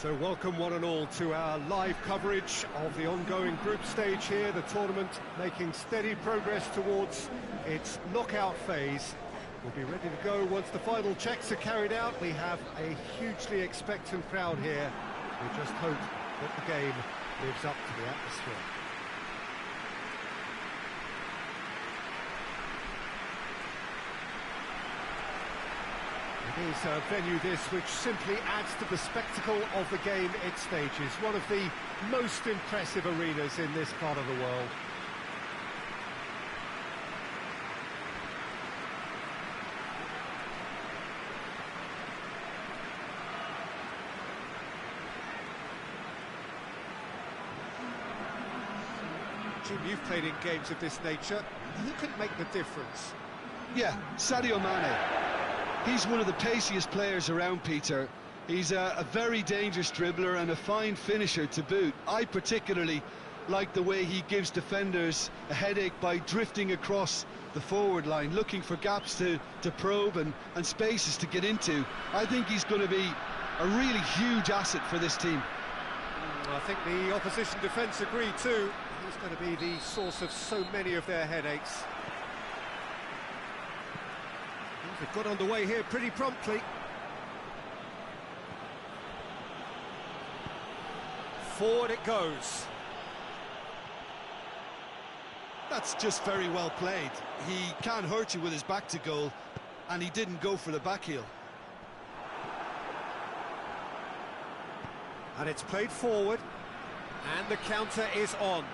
So welcome one and all to our live coverage of the ongoing group stage here, the tournament making steady progress towards its knockout phase. We'll be ready to go once the final checks are carried out. We have a hugely expectant crowd here. We just hope that the game lives up to the atmosphere. It is a venue this which simply adds to the spectacle of the game it stages. One of the most impressive arenas in this part of the world. Jim, you've played in games of this nature. Who can make the difference? Yeah, Sadio Mane. He's one of the paciest players around, Peter. He's a very dangerous dribbler and a fine finisher to boot. I particularly like the way he gives defenders a headache by drifting across the forward line, looking for gaps to probe and spaces to get into. I think he's going to be a really huge asset for this team. I think the opposition defence agree too. He's going to be the source of so many of their headaches. They've got underway here pretty promptly. Forward it goes. That's just very well played. He can't hurt you with his back to goal, and he didn't go for the back heel. And it's played forward, and the counter is on.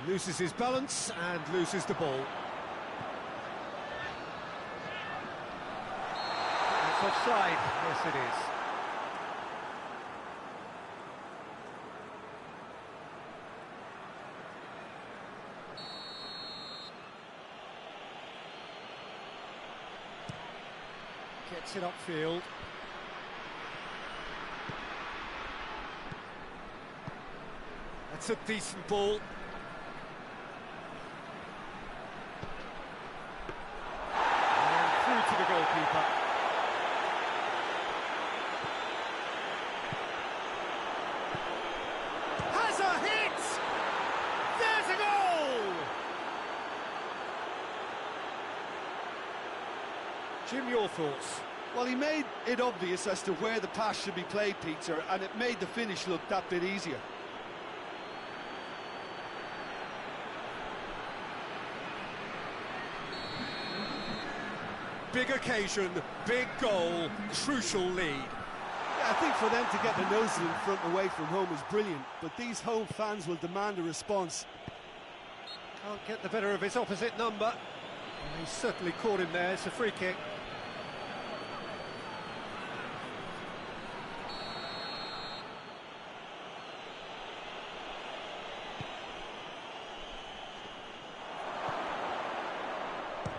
Loses his balance and loses the ball. It's offside, yes it is. Gets it upfield. That's a decent ball. To the goalkeeper. Has a hit! There's a goal! Jim, your thoughts? Well, he made it obvious as to where the pass should be played, Peter, and it made the finish look that bit easier. Big occasion, big goal, crucial lead. Yeah, I think for them to get the noses in front away from home is brilliant, but these home fans will demand a response. Can't get the better of his opposite number. Well, he's certainly caught him there. It's a free kick.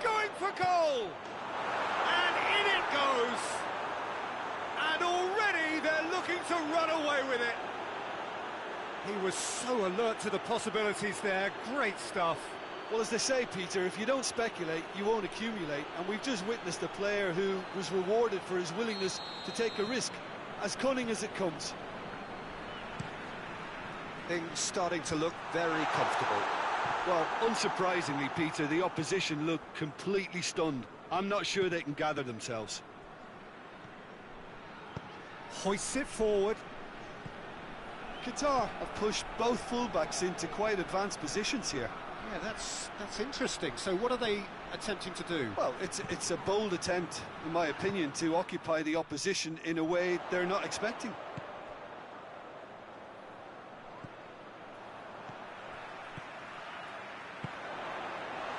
Going for goal! Goes, and already they're looking to run away with it. He was so alert to the possibilities there. Great stuff. Well, as they say, Peter, if you don't speculate, you won't accumulate, and we've just witnessed a player who was rewarded for his willingness to take a risk, as cunning as it comes. Things starting to look very comfortable. Well, unsurprisingly, Peter, the opposition look completely stunned. I'm not sure they can gather themselves. Hoists it forward. Qatar have pushed both fullbacks into quite advanced positions here. Yeah, that's interesting. So what are they attempting to do? Well, it's a bold attempt, in my opinion, to occupy the opposition in a way they're not expecting.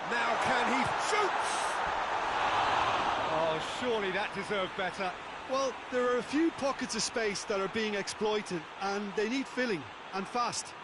Now can he shoots? Oh, surely that deserved better. Well, there are a few pockets of space that are being exploited, and they need filling, and fast.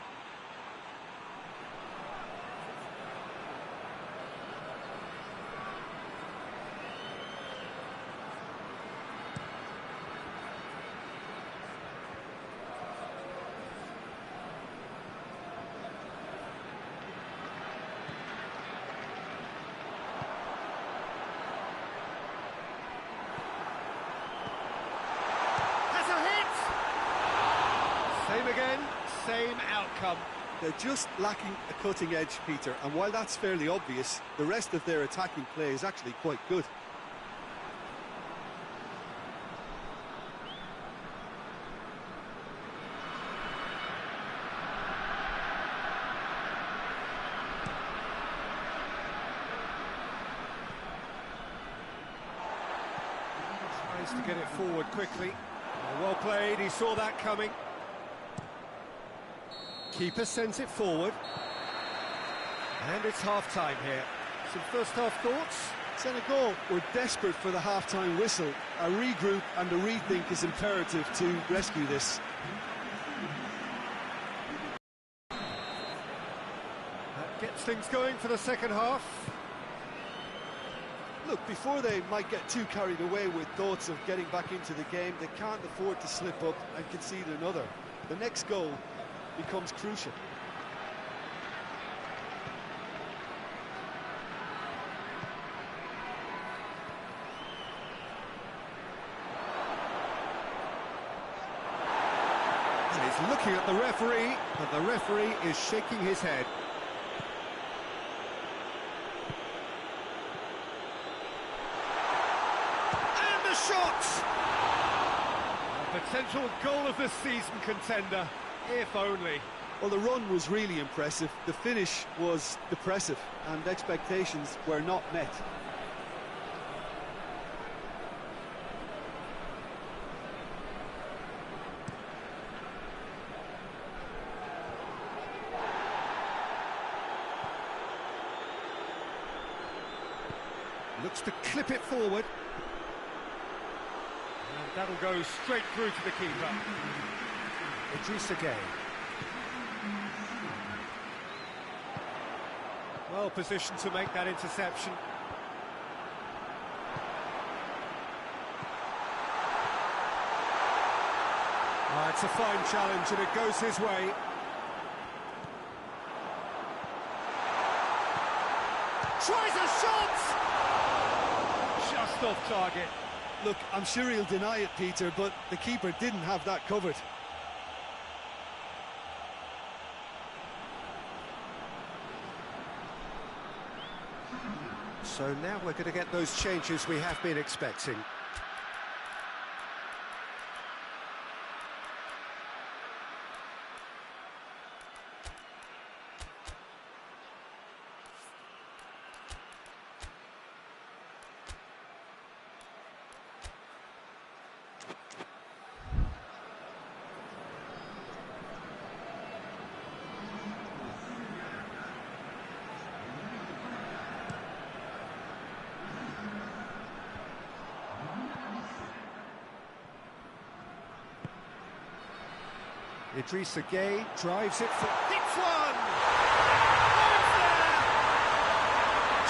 same outcome. They're just lacking a cutting edge, Peter, and while that's fairly obvious, the rest of their attacking play is actually quite good. Tries to get it forward quickly. Well played, he saw that coming. Keeper sends it forward. And it's half-time here. Some first-half thoughts? Senegal were desperate for the half-time whistle. A regroup and a rethink is imperative to rescue this. That gets things going for the second half. Look, before they might get too carried away with thoughts of getting back into the game, they can't afford to slip up and concede another. The next goal becomes crucial. And he's looking at the referee, and the referee is shaking his head. And the shot! A potential goal of the season contender. If only. Well, the run was really impressive, the finish was depressive, and expectations were not met. Looks to clip it forward. And that'll go straight through to the keeper. Idrissa Gueye. Well positioned to make that interception. It's a fine challenge and it goes his way. Tries a shot! Just off target. Look, I'm sure he'll deny it, Peter, but the keeper didn't have that covered. So now we're going to get those changes we have been expecting. Idrissa Gueye drives it for... Hits one!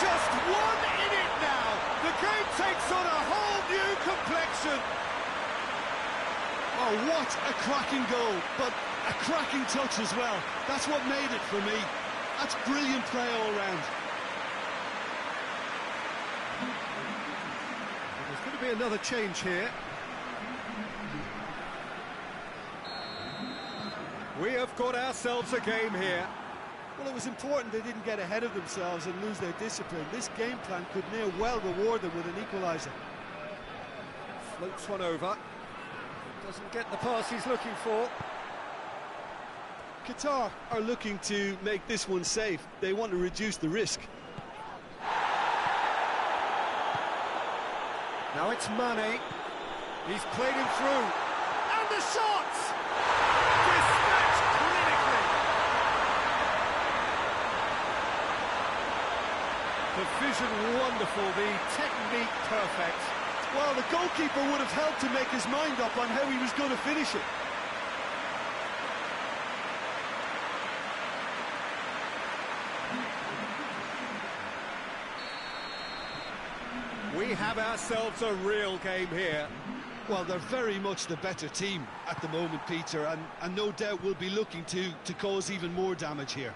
Just one in it now! The game takes on a whole new complexion! Oh, what a cracking goal, but a cracking touch as well. That's what made it for me. That's brilliant play all round. There's going to be another change here. We have got ourselves a game here. Well, it was important they didn't get ahead of themselves and lose their discipline. This game plan could near well reward them with an equaliser. Floats one over. Doesn't get the pass he's looking for. Qatar are looking to make this one safe. They want to reduce the risk. Now it's Mane. He's played him through. And the shot! Dispatched clinically. The vision wonderful, the technique perfect. Well, the goalkeeper would have helped to make his mind up on how he was going to finish it. We have ourselves a real game here. Well, they're very much the better team at the moment, Peter, and no doubt will be looking to cause even more damage here.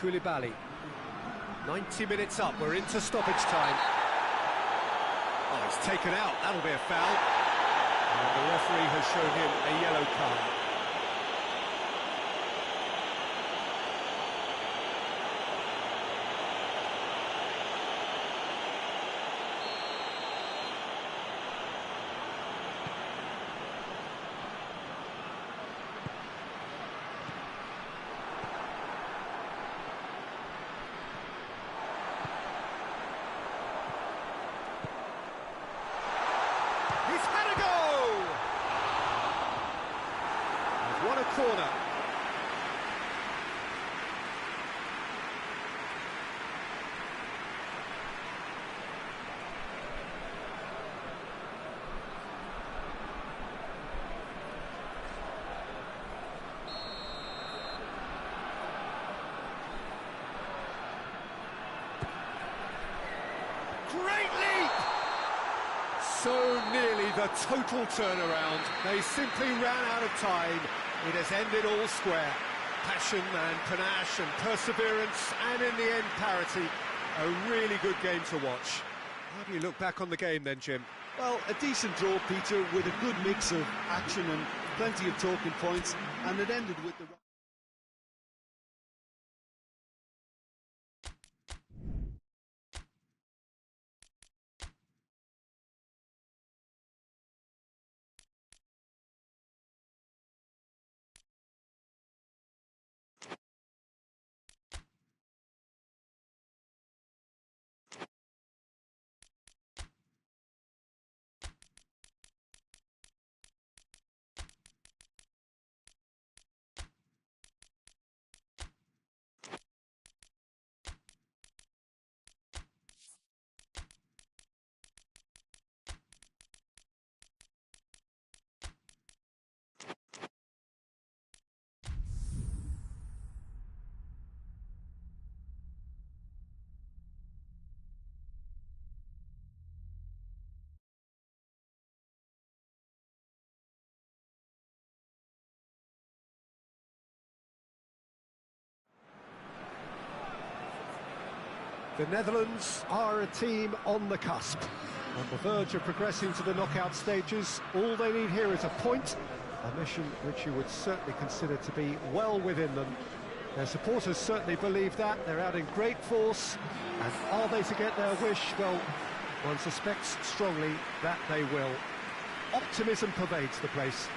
Koulibaly. 90 minutes up, we're into stoppage time. Oh, it's taken out, that'll be a foul. And the referee has shown him a yellow card. He's had a go! He's won a corner. Great leap! So nearly the total turnaround. They simply ran out of time. It has ended all square. Passion and panache and perseverance, and in the end, parity. A really good game to watch. How do you look back on the game then, Jim? Well, a decent draw, Peter, with a good mix of action and plenty of talking points, and it ended with the... The Netherlands are a team on the cusp, on the verge of progressing to the knockout stages. All they need here is a point, a mission which you would certainly consider to be well within them. Their supporters certainly believe that. They're out in great force, and are they to get their wish? Well, one suspects strongly that they will. Optimism pervades the place.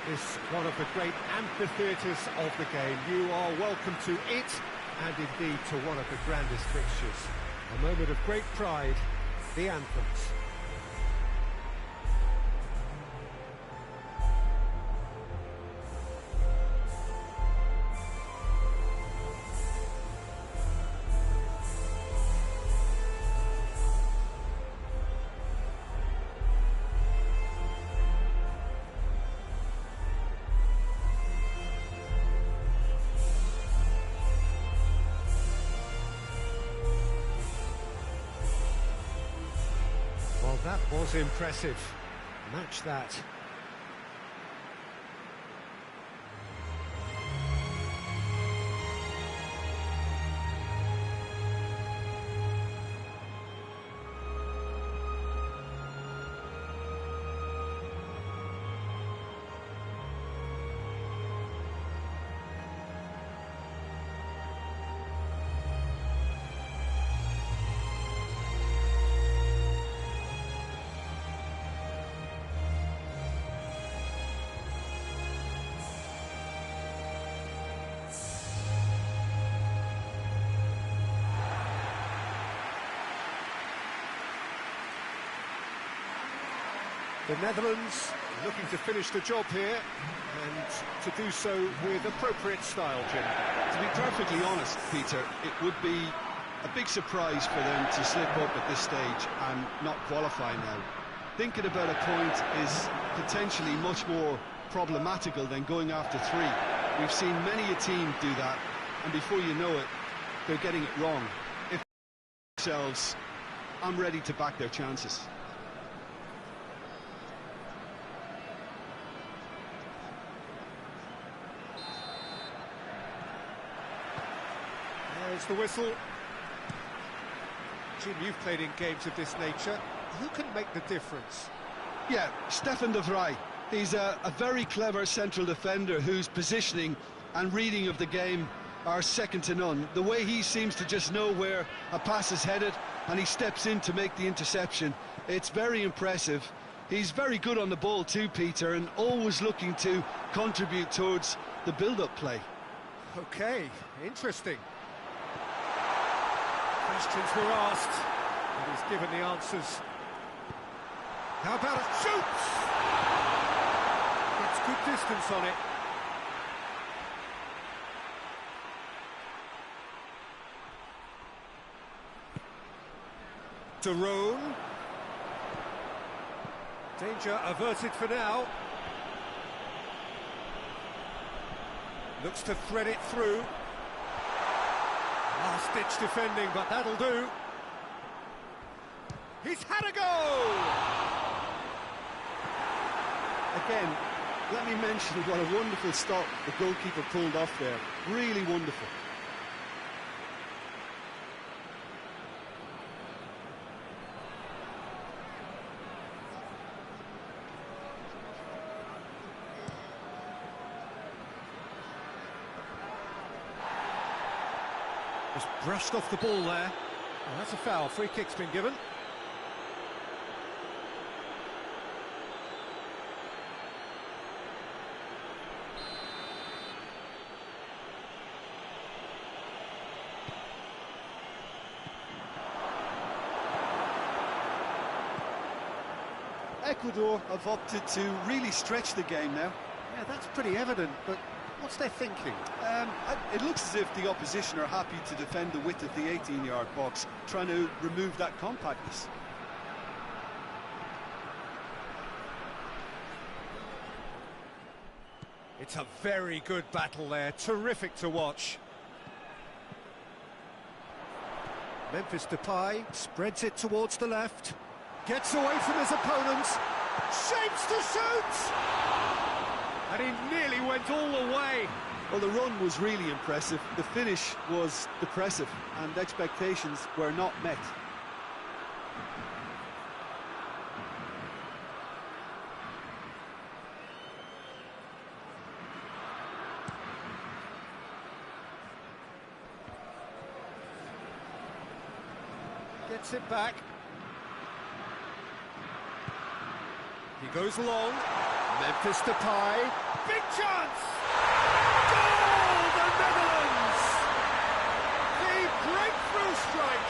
This one of the great amphitheatres of the game. You are welcome to it, and indeed to one of the grandest fixtures. A moment of great pride, the anthems. That was impressive. Match that. The Netherlands looking to finish the job here, and to do so with appropriate style, Jim. To be perfectly honest, Peter, it would be a big surprise for them to slip up at this stage and not qualify now. Thinking about a point is potentially much more problematical than going after three. We've seen many a team do that, and before you know it, they're getting it wrong. If themselves, I'm ready to back their chances. blows the whistle. Jim, you've played in games of this nature. Who can make the difference? Yeah, Stefan de Vrij. He's a very clever central defender whose positioning and reading of the game are second to none. The way he seems to just know where a pass is headed and he steps in to make the interception, it's very impressive. He's very good on the ball too, Peter, and always looking to contribute towards the build-up play. Okay, interesting. Questions were asked, and he's given the answers. How about a shoot? Gets good distance on it. Tyrone. Danger averted for now. Looks to thread it through. Last-ditch defending, but that'll do. He's had a go! Again, let me mention what a wonderful stop the goalkeeper pulled off there. Really wonderful. Just brushed off the ball there. Oh, that's a foul. Free kick's been given. Ecuador have opted to really stretch the game now. Yeah, that's pretty evident, but what's their thinking? It looks as if the opposition are happy to defend the width of the 18-yard box, trying to remove that compactness. It's a very good battle there, terrific to watch. Memphis Depay spreads it towards the left, gets away from his opponent, shapes to shoot! And he nearly went all the way. Well, the run was really impressive, the finish was depressive, and expectations were not met. Gets it back. He goes long. Memphis Depay. Big chance! Goal! The Netherlands! The breakthrough strike!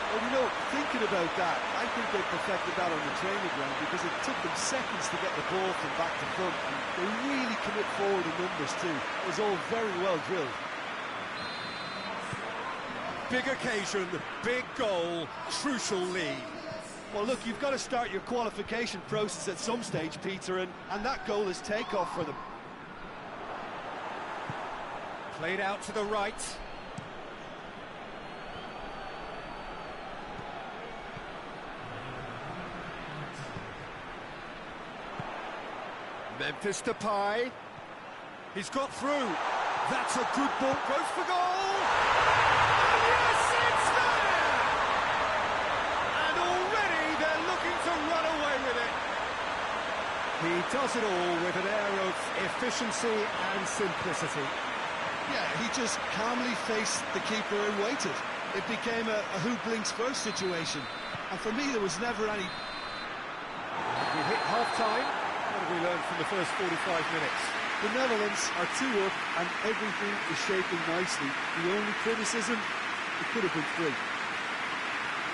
Well, you know, thinking about that, I think they perfected that on the training ground because it took them seconds to get the ball from back to front, and they really commit forward in numbers too. It was all very well drilled. Big occasion, big goal, crucial lead. Well, look, you've got to start your qualification process at some stage, Peter, and that goal is takeoff for them. Played out to the right. Memphis Depay. He's got through. That's a good ball. Goes for goal. And yes, it's there! And already they're looking to run away with it. He does it all with an air of efficiency and simplicity. Yeah, he just calmly faced the keeper and waited. It became a who blinks first situation. And for me, there was never any... We hit half-time. What have we learned from the first 45 minutes? The Netherlands are 2 up and everything is shaping nicely. The only criticism, it could have been 3.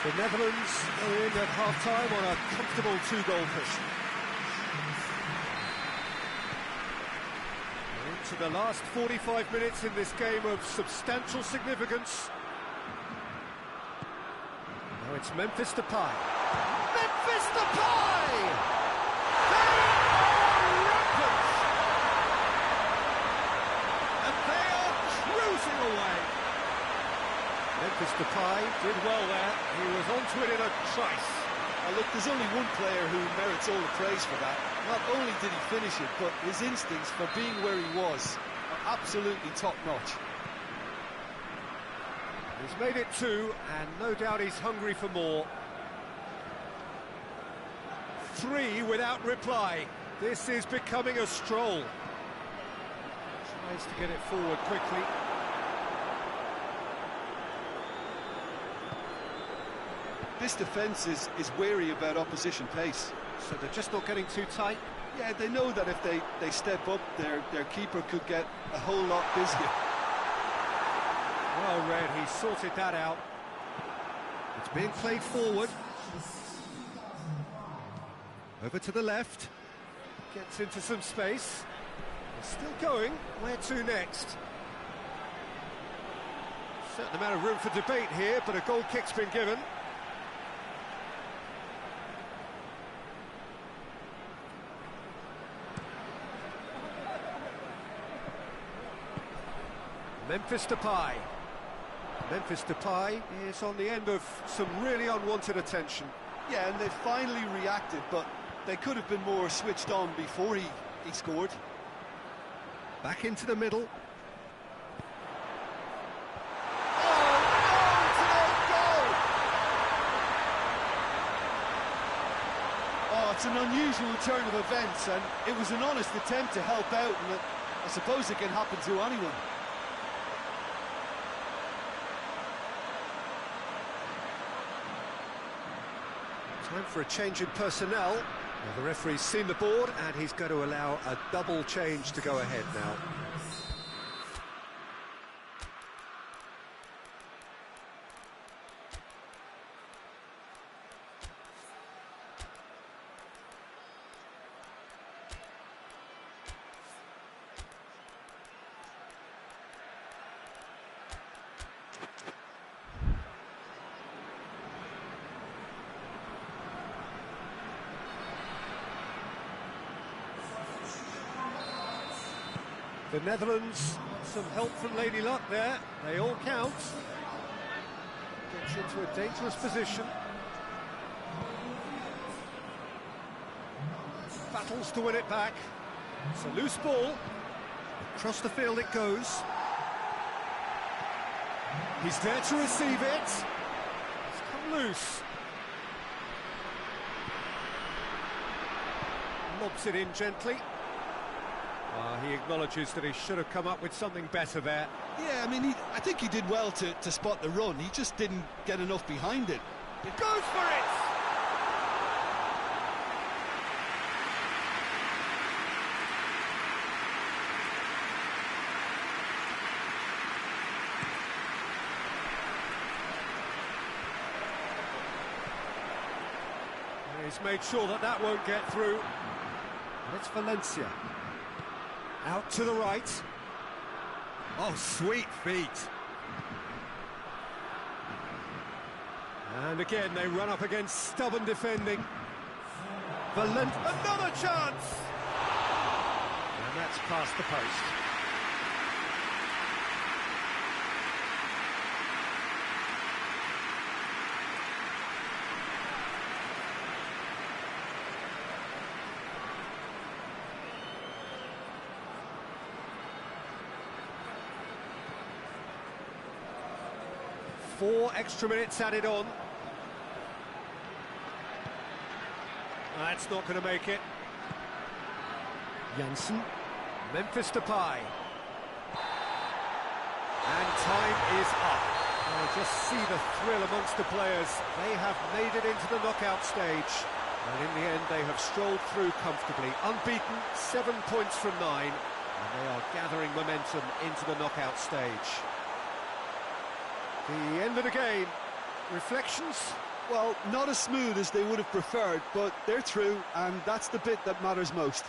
The Netherlands are in at half-time on a comfortable 2-goal push. Into the last 45 minutes in this game of substantial significance. Now it's Memphis Depay. Memphis Depay! Away. Memphis Depay did well there. He was onto it in a trice. Look, there's only one player who merits all the praise for that. Not only did he finish it, but his instincts for being where he was are absolutely top-notch. He's made it 2, and no doubt he's hungry for more. 3 without reply. This is becoming a stroll. Tries to get it forward quickly. This defence is wary about opposition pace. So they're just not getting too tight? Yeah, they know that if they step up, their keeper could get a whole lot busier. Well read, he sorted that out. It's being played forward. Over to the left. Gets into some space. They're still going. Where to next? Certain amount of room for debate here, but a goal kick's been given. Memphis Depay. Memphis Depay is on the end of some really unwanted attention. Yeah, and they finally reacted, but they could have been more switched on before he scored. Back into the middle. Oh, it's an unusual turn of events, and it was an honest attempt to help out, and I suppose it can happen to anyone. Time for a change in personnel. Well, the referee's seen the board, and he's going to allow a double change to go ahead now. The Netherlands, some help from Lady Luck there. They all count. Gets into a dangerous position. Battles to win it back. It's a loose ball. Across the field it goes. He's there to receive it. It's come loose. Lobs it in gently. He acknowledges that he should have come up with something better there. Yeah, I mean, I think he did well to spot the run. He just didn't get enough behind it. He goes for it! He's made sure that that won't get through. And it's Valencia. Out to the right. Oh, sweet feet. And again, they run up against stubborn defending. Another chance! And that's past the post. Four extra minutes added on. That's not going to make it. Janssen. Memphis Depay. And time is up. Just see the thrill amongst the players. They have made it into the knockout stage. And in the end, they have strolled through comfortably. Unbeaten, 7 points from 9. And they are gathering momentum into the knockout stage. The end of the game. Reflections? Well, not as smooth as they would have preferred, but they're through, and that's the bit that matters most.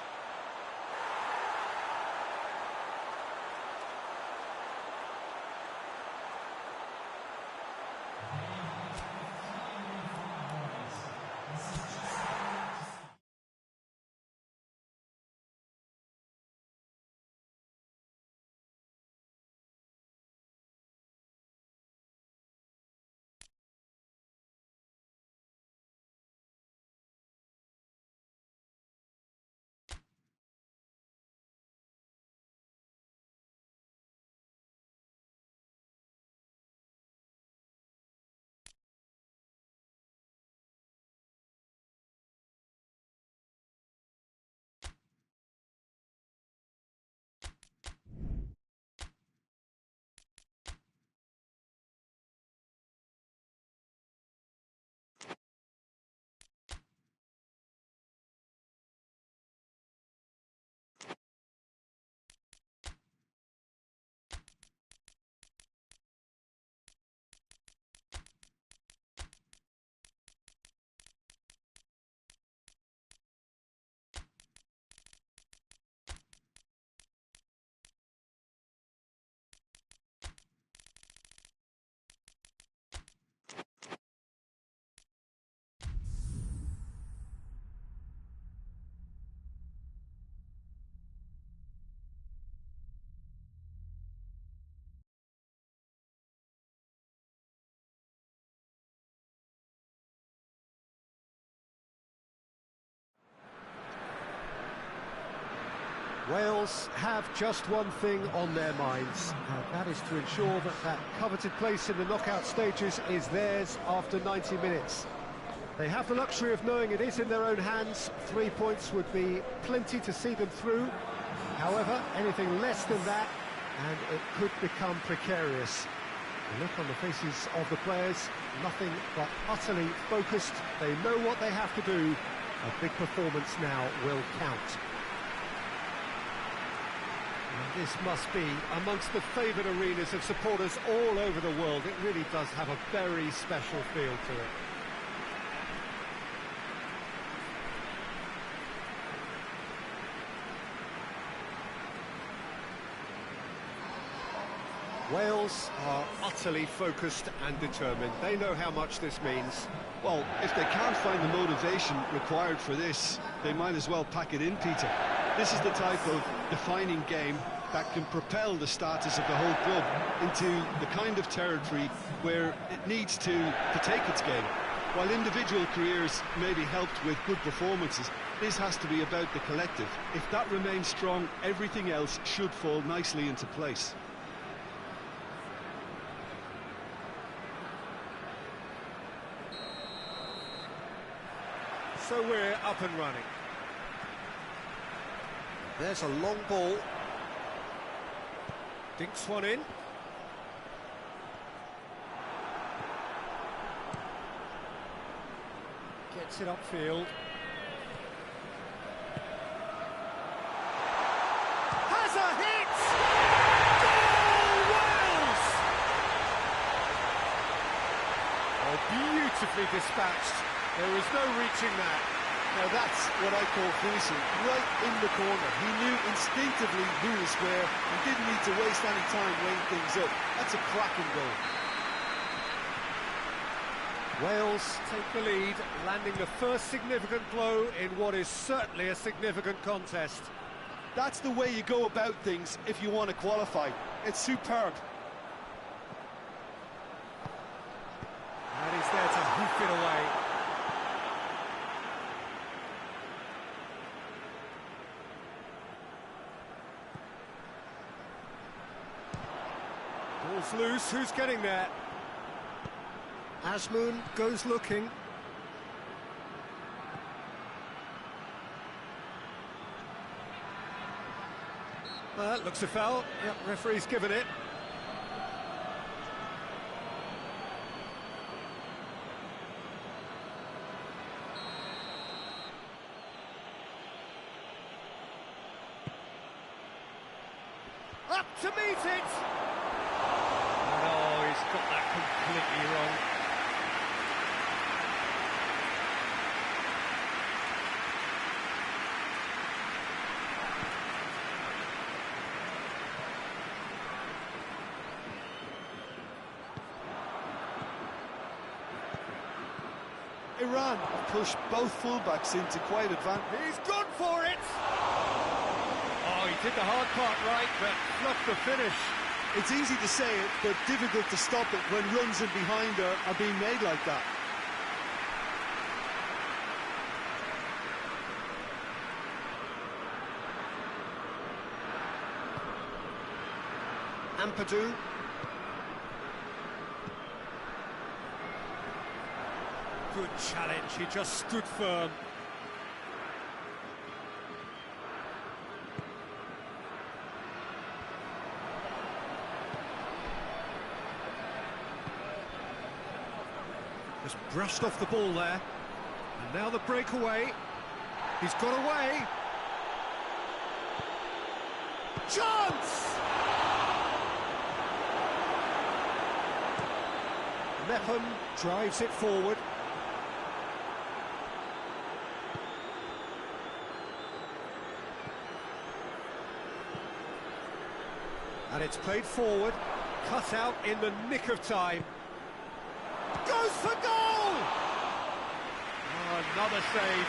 Wales have just one thing on their minds, and that is to ensure that that coveted place in the knockout stages is theirs after 90 minutes. They have the luxury of knowing it is in their own hands. 3 points would be plenty to see them through. However, anything less than that, and it could become precarious. The look on the faces of the players, nothing but utterly focused. They know what they have to do. A big performance now will count. And this must be amongst the favoured arenas of supporters all over the world. It really does have a very special feel to it. Wales are utterly focused and determined. They know how much this means. Well, if they can't find the motivation required for this, they might as well pack it in, Peter. This is the type of defining game that can propel the status of the whole club into the kind of territory where it needs to take its game. While individual careers may be helped with good performances, this has to be about the collective. If that remains strong, everything else should fall nicely into place. So we're up and running. There's a long ball. Dinks one in. Gets it upfield. Has a hit! Goal, Wales! Oh, beautifully dispatched. There was no reaching that. Now that's what I call finishing, right in the corner. He knew instinctively who was where and didn't need to waste any time weighing things up. That's a cracking goal. Wales take the lead, landing the first significant blow in what is certainly a significant contest. That's the way you go about things if you want to qualify. It's superb. And he's there to hoof it away. Ball's loose, who's getting there? Azmoun goes looking. Looks a foul. Yep, referee's given it. Up to meet it! No, he's got that completely wrong. Iran have pushed both fullbacks into quite advantage. He's gone for it! Oh, he did the hard part right, but fluffed the finish. It's easy to say it, but difficult to stop it when runs in behind are being made like that. Ampadu. Good challenge, he just stood firm. Just brushed off the ball there. And now the breakaway. He's got away. Chance! Mepham drives it forward. And it's played forward, cut out in the nick of time. Goes for goal! Oh, another save.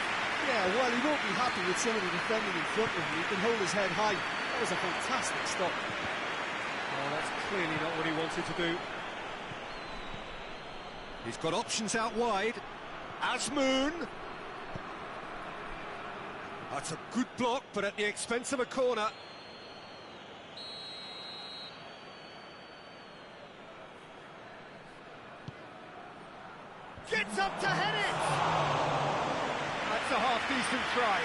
Yeah, well, he won't be happy with some of the defending in front of him. He can hold his head high. That was a fantastic stop. Oh, that's clearly not what he wanted to do. He's got options out wide. Azmoun. That's a good block, but at the expense of a corner. Gets up to head it! That's a half-decent try.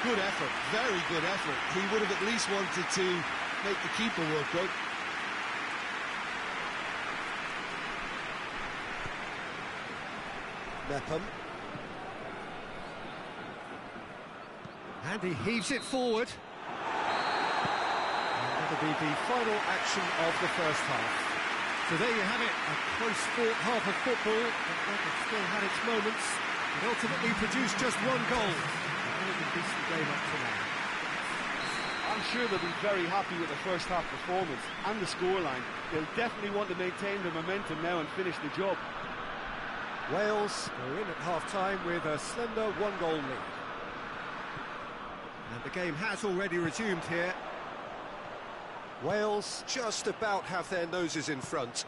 Good effort, very good effort. He would have at least wanted to make the keeper work, though. Mepham. And he heaves it forward. And that'll be the final action of the first half. So there you have it, a close-fought half of football, but that has still had its moments. It ultimately produced just one goal. A very decent game up to now. I'm sure they'll be very happy with the first half performance and the scoreline. They'll definitely want to maintain the momentum now and finish the job. Wales are in at half-time with a slender one-goal lead. And the game has already resumed here. Wales just about have their noses in front.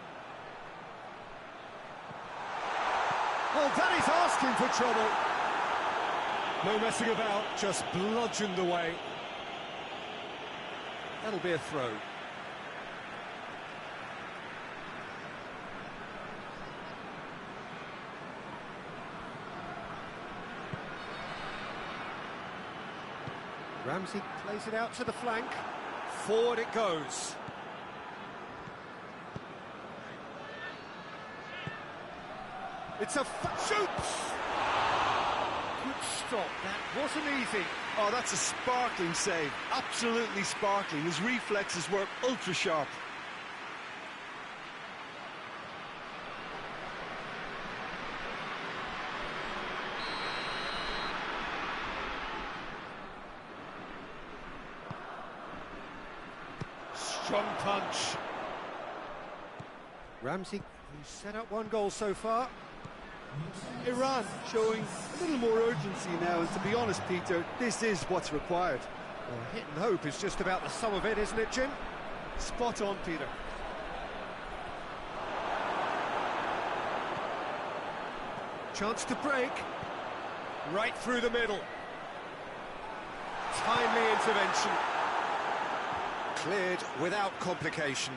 Oh, that is asking for trouble. No messing about, just bludgeoned away. That'll be a throw. Ramsey plays it out to the flank. Forward it goes. It's a shoots! Good stop, that wasn't easy. Oh, that's a sparkling save, absolutely sparkling. His reflexes were ultra sharp. Strong punch. Ramsey, who's set up one goal so far. Iran showing a little more urgency now, and to be honest, Peter, this is what's required. Well, hit and hope is just about the sum of it, isn't it, Jim? Spot on, Peter. Chance to break. Right through the middle. Timely intervention. Cleared without complication.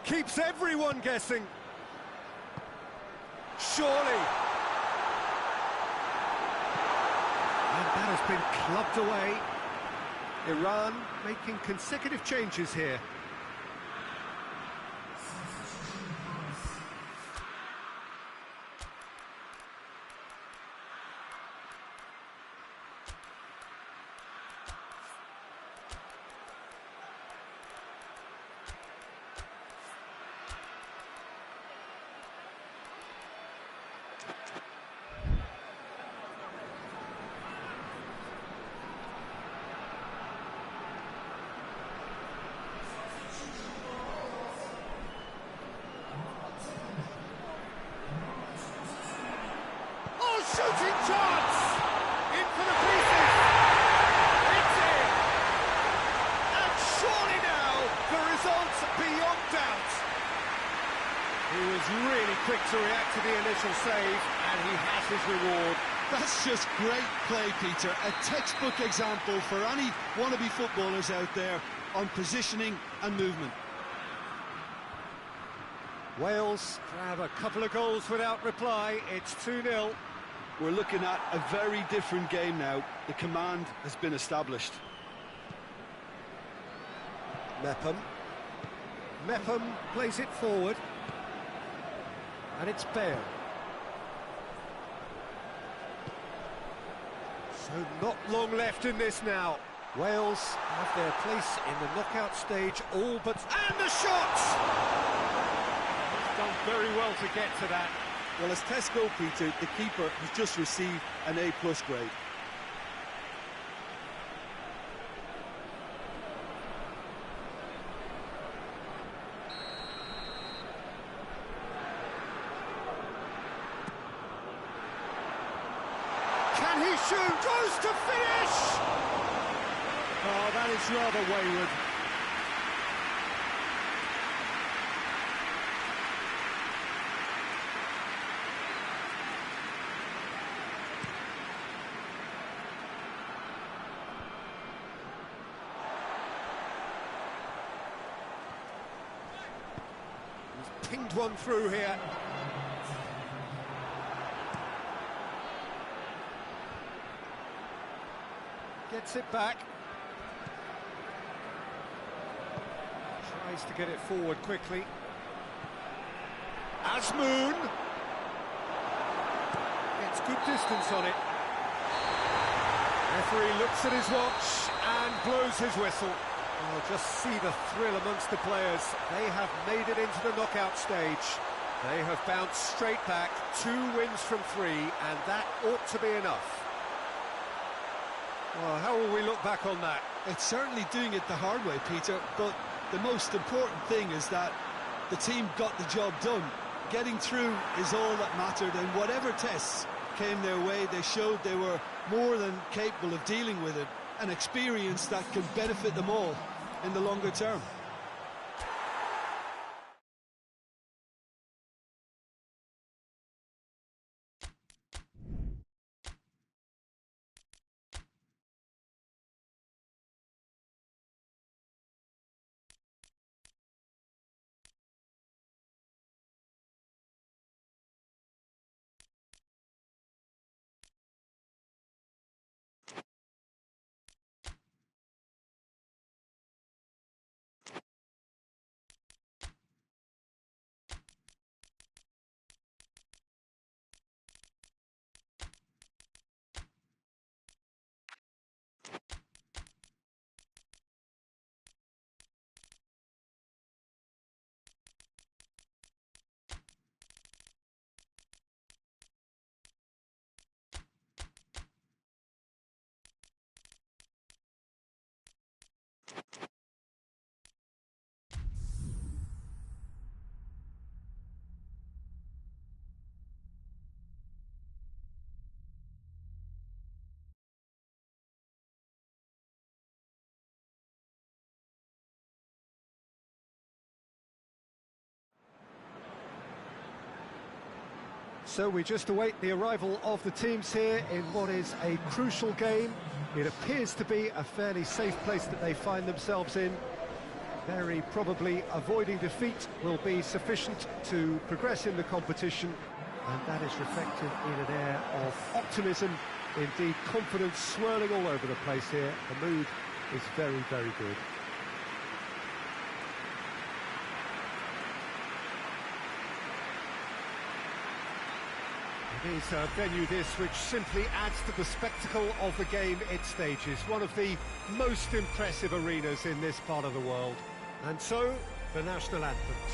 Keeps everyone guessing. Surely. And that has been clubbed away. Iran making consecutive changes here. Shooting chance! In for the pieces! It's in! And surely now, the result's beyond doubt. He was really quick to react to the initial save, and he has his reward. That's just great play, Peter. A textbook example for any wannabe footballers out there on positioning and movement. Wales grab a couple of goals without reply. It's 2-0. We're looking at a very different game now. The command has been established. Mepham. Mepham plays it forward. And it's Bale. So not long left in this now. Wales have their place in the knockout stage all but... And the shot! He's done very well to get to that. Well, as tests go, Peter, the keeper has just received an A+ grade. Can he shoot? Goes to finish! Oh, that is rather wayward. pinged one through here. Gets it back. Tries to get it forward quickly. Azmoun gets good distance on it. Referee looks at his watch and blows his whistle. Oh, just see the thrill amongst the players. They have made it into the knockout stage. They have bounced straight back, 2 wins from 3, and that ought to be enough. Well, how will we look back on that? It's certainly doing it the hard way, Peter, but the most important thing is that the team got the job done. Getting through is all that mattered, and whatever tests came their way, they showed they were more than capable of dealing with it. An experience that can benefit them all in the longer term. So we just await the arrival of the teams here in what is a crucial game. It appears to be a fairly safe place that they find themselves in. Very probably avoiding defeat will be sufficient to progress in the competition, and that is reflected in an air of optimism, indeed confidence swirling all over the place here. The mood is very, very good. It is a venue this which simply adds to the spectacle of the game it stages. One of the most impressive arenas in this part of the world. And so, the national anthems.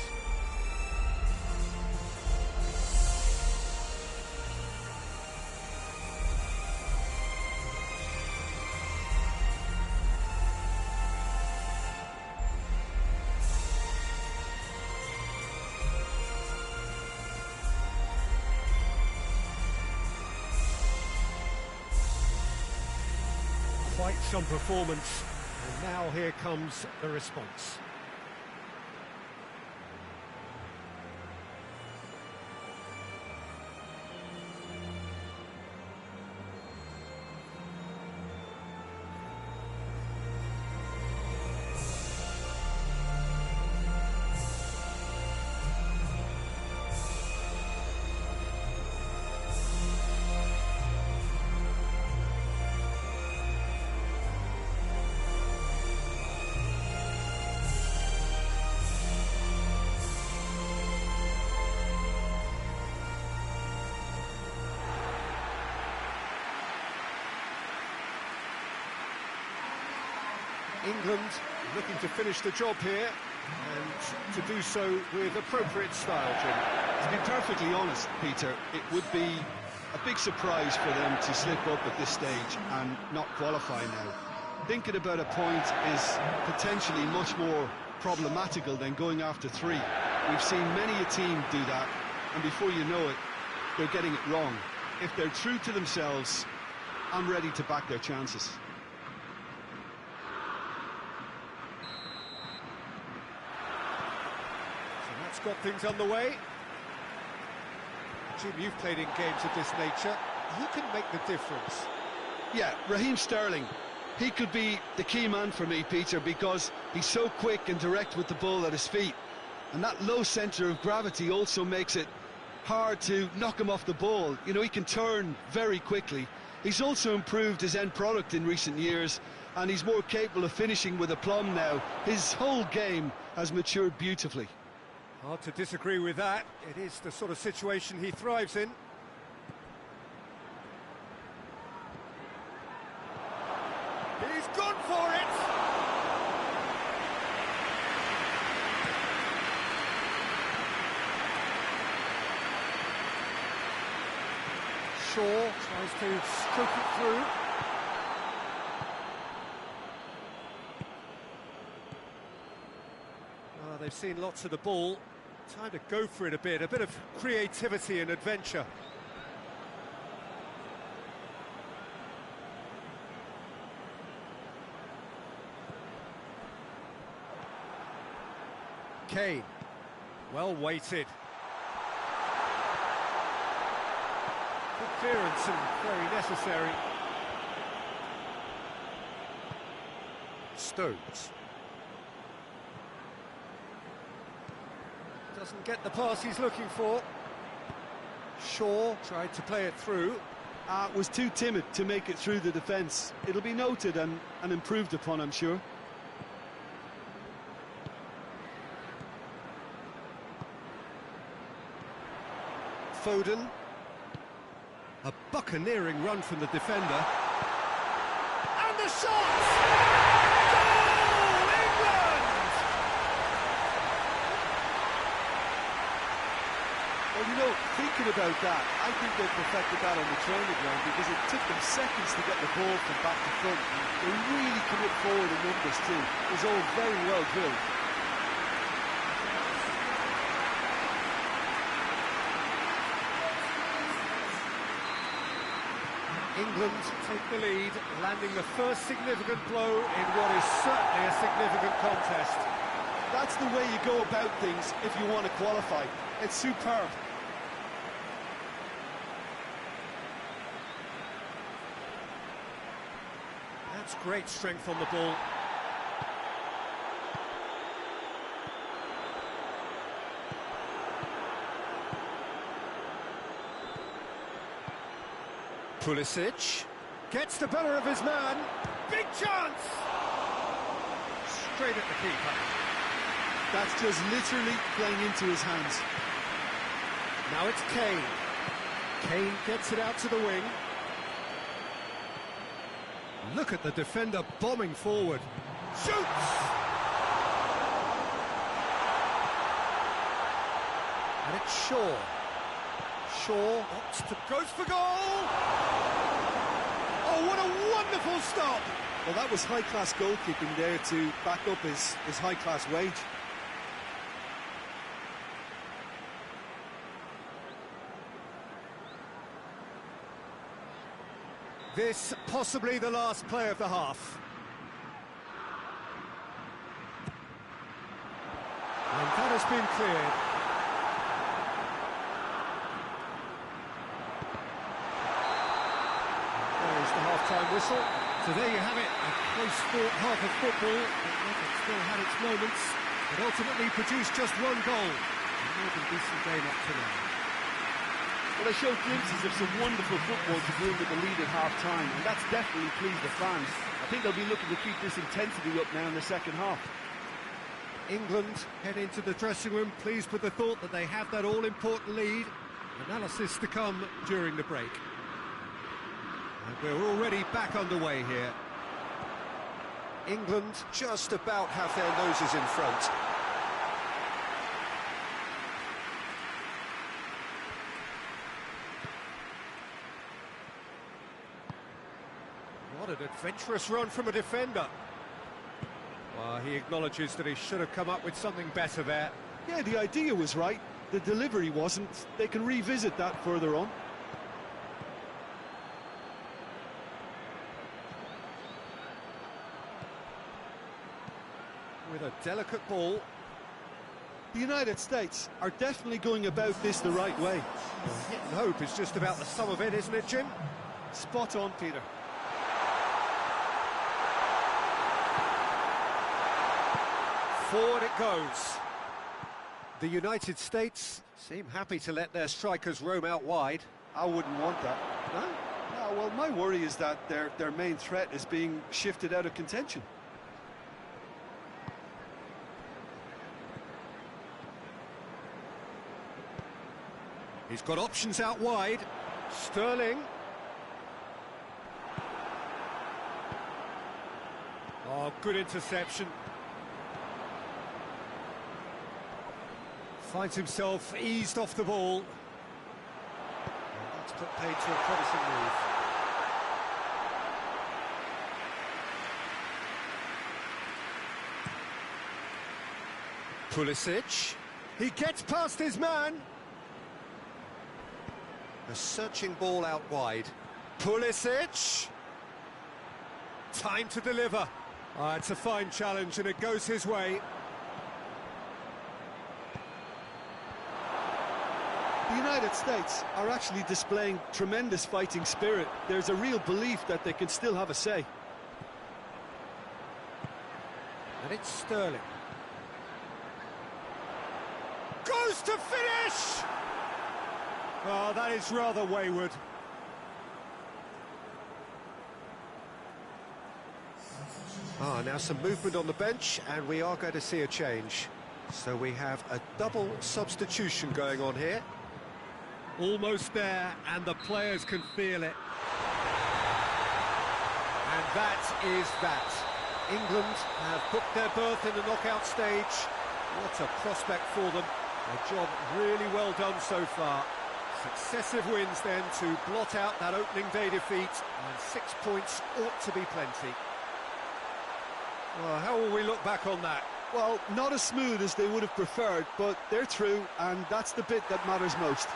Quite some performance, and now here comes the response. England looking to finish the job here, and to do so with appropriate style, Jim. To be perfectly honest, Peter, it would be a big surprise for them to slip up at this stage and not qualify now. Thinking about a point is potentially much more problematical than going after 3. We've seen many a team do that, and before you know it, they're getting it wrong. If they're true to themselves, I'm ready to back their chances. Got things underway. Jim, you've played in games of this nature. Who can make the difference? Yeah, Raheem Sterling. He could be the key man for me, Peter, because he's so quick and direct with the ball at his feet. And that low centre of gravity also makes it hard to knock him off the ball. You know, he can turn very quickly. He's also improved his end product in recent years, and he's more capable of finishing with aplomb now. His whole game has matured beautifully. Hard to disagree with that. It is the sort of situation he thrives in. He's gone for it! Shaw tries to stroke it through. They've seen lots of the ball. Time to go for it a bit of creativity and adventure. Kane, well weighted. Good clearance and very necessary. Stones. Doesn't get the pass he's looking for. Shaw tried to play it through. Was too timid to make it through the defence. It'll be noted and improved upon, I'm sure. Foden. A buccaneering run from the defender. And the shot! Goal, England! Well, you know, thinking about that, I think they perfected that on the training ground because it took them seconds to get the ball from back to front. They really commit forward in numbers too. It was all very well drilled. England take the lead, landing the first significant blow in what is certainly a significant contest. That's the way you go about things if you want to qualify. It's superb. That's great strength on the ball. Pulisic gets the better of his man. Big chance! Straight at the keeper. That's just literally playing into his hands. Now it's Kane. Kane gets it out to the wing. Look at the defender bombing forward. Shoots! And it's Shaw. Shaw opts to goes for goal! Oh, what a wonderful stop! Well, that was high-class goalkeeping there to back up his high-class wage. This possibly the last play of the half. And that has been cleared. There's the half-time whistle. So there you have it, a close-fought half of football. It still had its moments, but ultimately produced just one goal. A more than decent game up to now. Well, they showed glimpses of some wonderful football to bring with the lead at half-time, and that's definitely pleased the fans. I think they'll be looking to keep this intensity up now in the second half. England head into the dressing room pleased with the thought that they have that all-important lead. Analysis to come during the break. And we're already back underway here. England just about have their noses in front. What an adventurous run from a defender. Well, he acknowledges that he should have come up with something better there. Yeah, the idea was right. The delivery wasn't. They can revisit that further on. With a delicate ball. The United States are definitely going about this the right way. Hit and hope is just about the sum of it, isn't it, Jim? Spot on, Peter. Forward it goes. The United States seem happy to let their strikers roam out wide. I wouldn't want that. No? No, well, my worry is that their main threat is being shifted out of contention. He's got options out wide. Sterling. Oh, good interception. Finds himself eased off the ball. And that's put paid to a promising move. Pulisic. He gets past his man. A searching ball out wide. Pulisic. Time to deliver. It's a fine challenge and it goes his way. The United States are actually displaying tremendous fighting spirit. There's a real belief that they can still have a say. And it's Sterling. Goes to finish! Oh, that is rather wayward. Now some movement on the bench, and we are going to see a change. So we have a double substitution going on here. Almost there, and the players can feel it. And that is that. England have booked their berth in the knockout stage. What a prospect for them. A job really well done so far. Successive wins then to blot out that opening day defeat, and 6 points ought to be plenty. Well, how will we look back on that? Well, not as smooth as they would have preferred, but they're through, and that's the bit that matters most.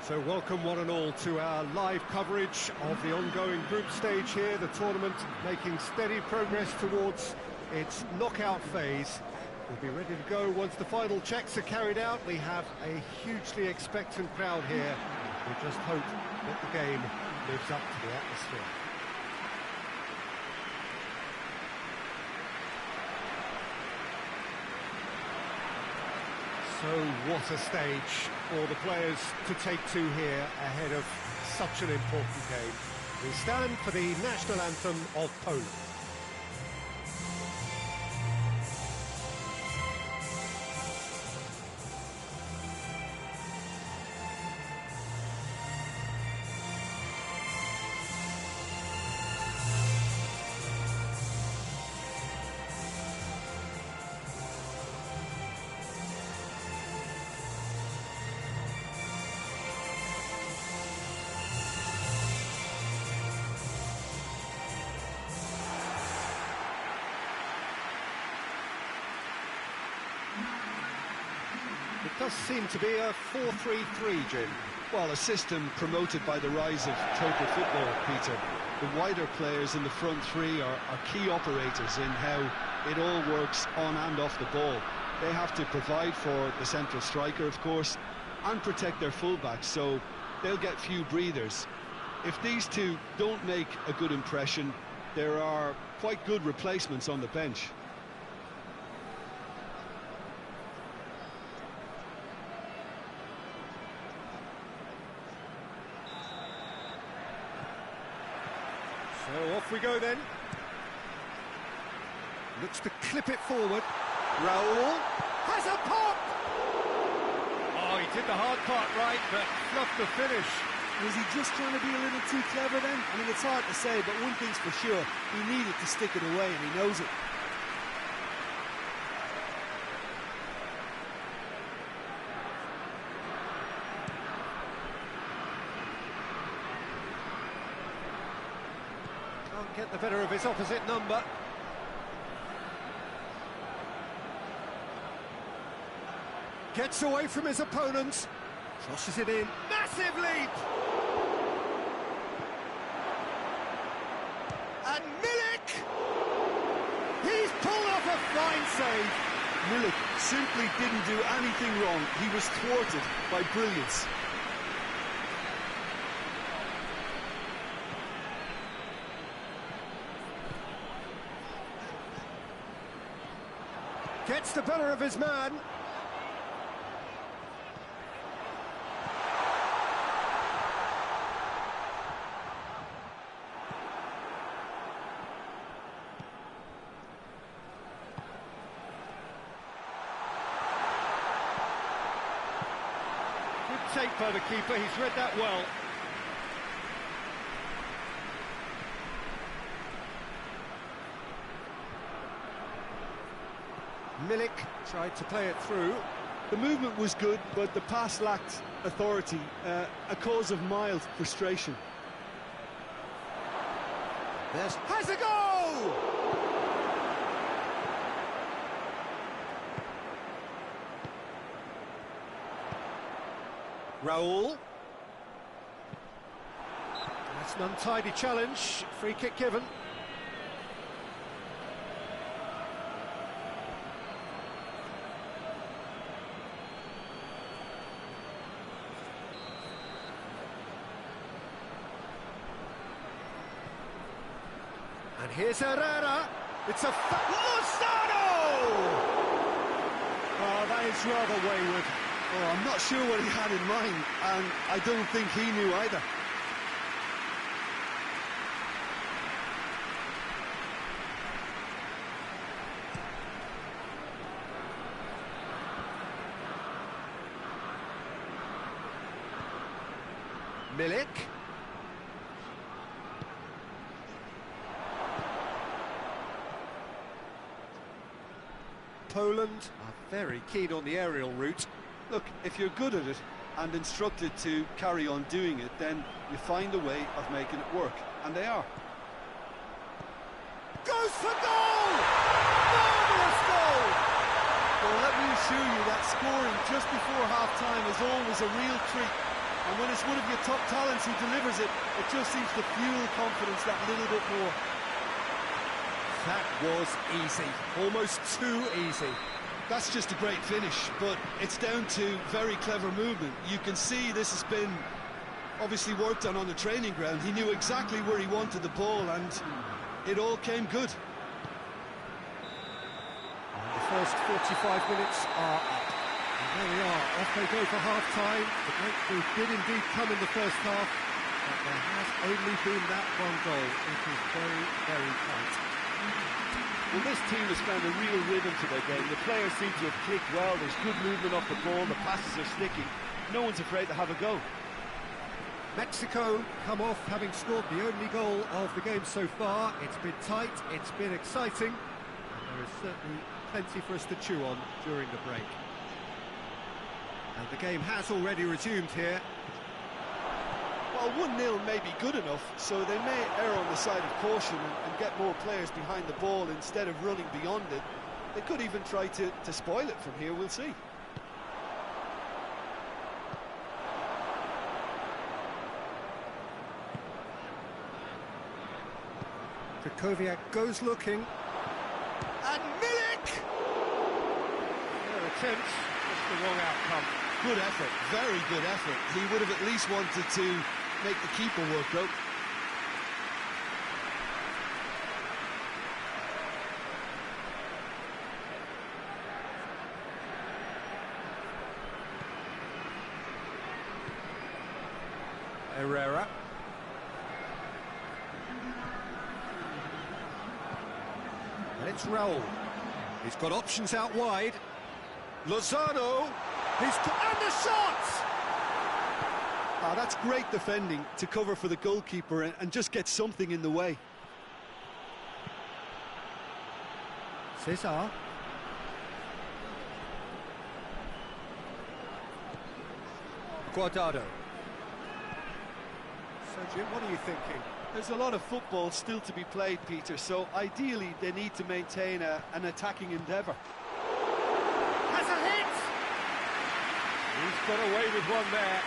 So welcome one and all to our live coverage of the ongoing group stage here, the tournament making steady progress towards its knockout phase. We'll be ready to go once the final checks are carried out. We have a hugely expectant crowd here. We just hope that the game lives up to the atmosphere. So what a stage for the players to take to here ahead of such an important game. We stand for the national anthem of Poland. does seem to be a 4-3-3, Jim. Well, a system promoted by the rise of total football, Peter. The wider players in the front three are key operators in how it all works on and off the ball. They have to provide for the central striker, of course, and protect their fullbacks, so they'll get few breathers. If these two don't make a good impression, there are quite good replacements on the bench. So off we go then. Looks to clip it forward. Raul has a pop! Oh, he did the hard part right, but fluffed the finish. Was he just trying to be a little too clever then? I mean, it's hard to say, but one thing's for sure, he needed to stick it away, and he knows it. Can't get the better of his opposite number. Gets away from his opponents. Crosses it in. Massive leap! And Milik! He's pulled off a fine save. Milik simply didn't do anything wrong. He was thwarted by brilliance. Gets the better of his man. Good take by the keeper, he's read that well. Milik tried to play it through. The movement was good, but the pass lacked authority, a cause of mild frustration. Has a goal! Raul. That's an untidy challenge. Free kick given. And here's Herrera. It's a Lozano! Oh, that is rather wayward. Oh, I'm not sure what he had in mind, and I don't think he knew either. Milik. Poland are very keen on the aerial route. Look, if you're good at it and instructed to carry on doing it, then you find a way of making it work, and they are. Goes for goal! Marvellous goal! Well, let me assure you that scoring just before half-time is always a real treat. And when it's one of your top talents who delivers it, it just seems to fuel confidence that little bit more. That was easy, almost too easy. That's just a great finish, but it's down to very clever movement. You can see this has been obviously worked on the training ground. He knew exactly where he wanted the ball, and it all came good. And the first 45 minutes are up. And there we are, off they go for half-time. The breakthrough did indeed come in the first half, but there has only been that one goal. It is very, very tight. Well, this team has found a real rhythm to their game. The players seem to have clicked well. There's good movement off the ball. The passes are sticking. No one's afraid to have a go. Mexico come off having scored the only goal of the game so far. It's been tight, it's been exciting, and there is certainly plenty for us to chew on during the break. And the game has already resumed here. Well, 1-0 may be good enough, so they may err on the side of caution and get more players behind the ball instead of running beyond it. They could even try to spoil it from here, we'll see. Krychowiak goes looking. And Milik! Their attempts, just the wrong outcome. Good effort, very good effort. He would have at least wanted to make the keeper work, though. Herrera. And it's Raul. He's got options out wide. Lozano. And the shot! Ah, that's great defending to cover for the goalkeeper and just get something in the way. Cesar. Guardado. So, Jim, what are you thinking? There's a lot of football still to be played, Peter, so ideally they need to maintain an attacking endeavour. Has a hit! He's got away with one there.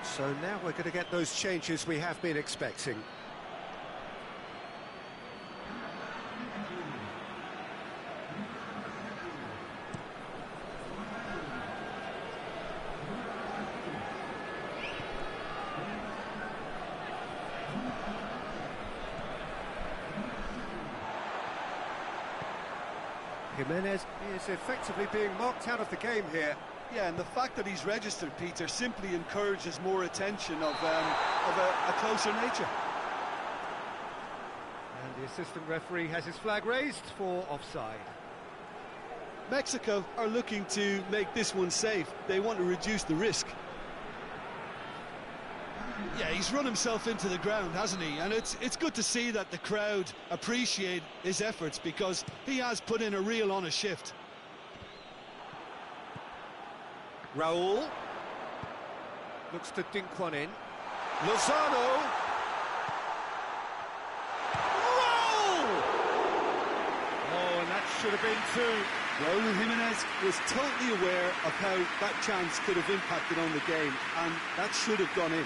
So now we're going to get those changes we have been expecting. Jimenez is effectively being marked out of the game here. Yeah, and the fact that he's registered, Peter, simply encourages more attention of a closer nature. And the assistant referee has his flag raised for offside. Mexico are looking to make this one safe. They want to reduce the risk. Yeah, he's run himself into the ground, hasn't he? And it's good to see that the crowd appreciate his efforts because he has put in a real honest shift. Raul looks to dink one in. Lozano. Raul! Oh, and that should have been two. Raul Jimenez was totally aware of how that chance could have impacted on the game, and that should have gone in.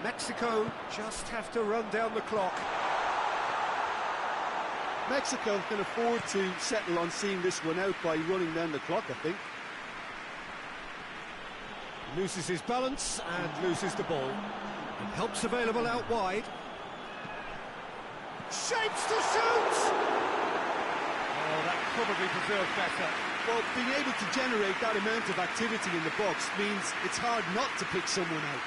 Mexico just have to run down the clock. Mexico can afford to settle on seeing this one out by running down the clock, I think. Loses his balance and loses the ball. And help's available out wide. Shapes to shoot! Oh, that probably deserved better. Well, being able to generate that amount of activity in the box means it's hard not to pick someone out.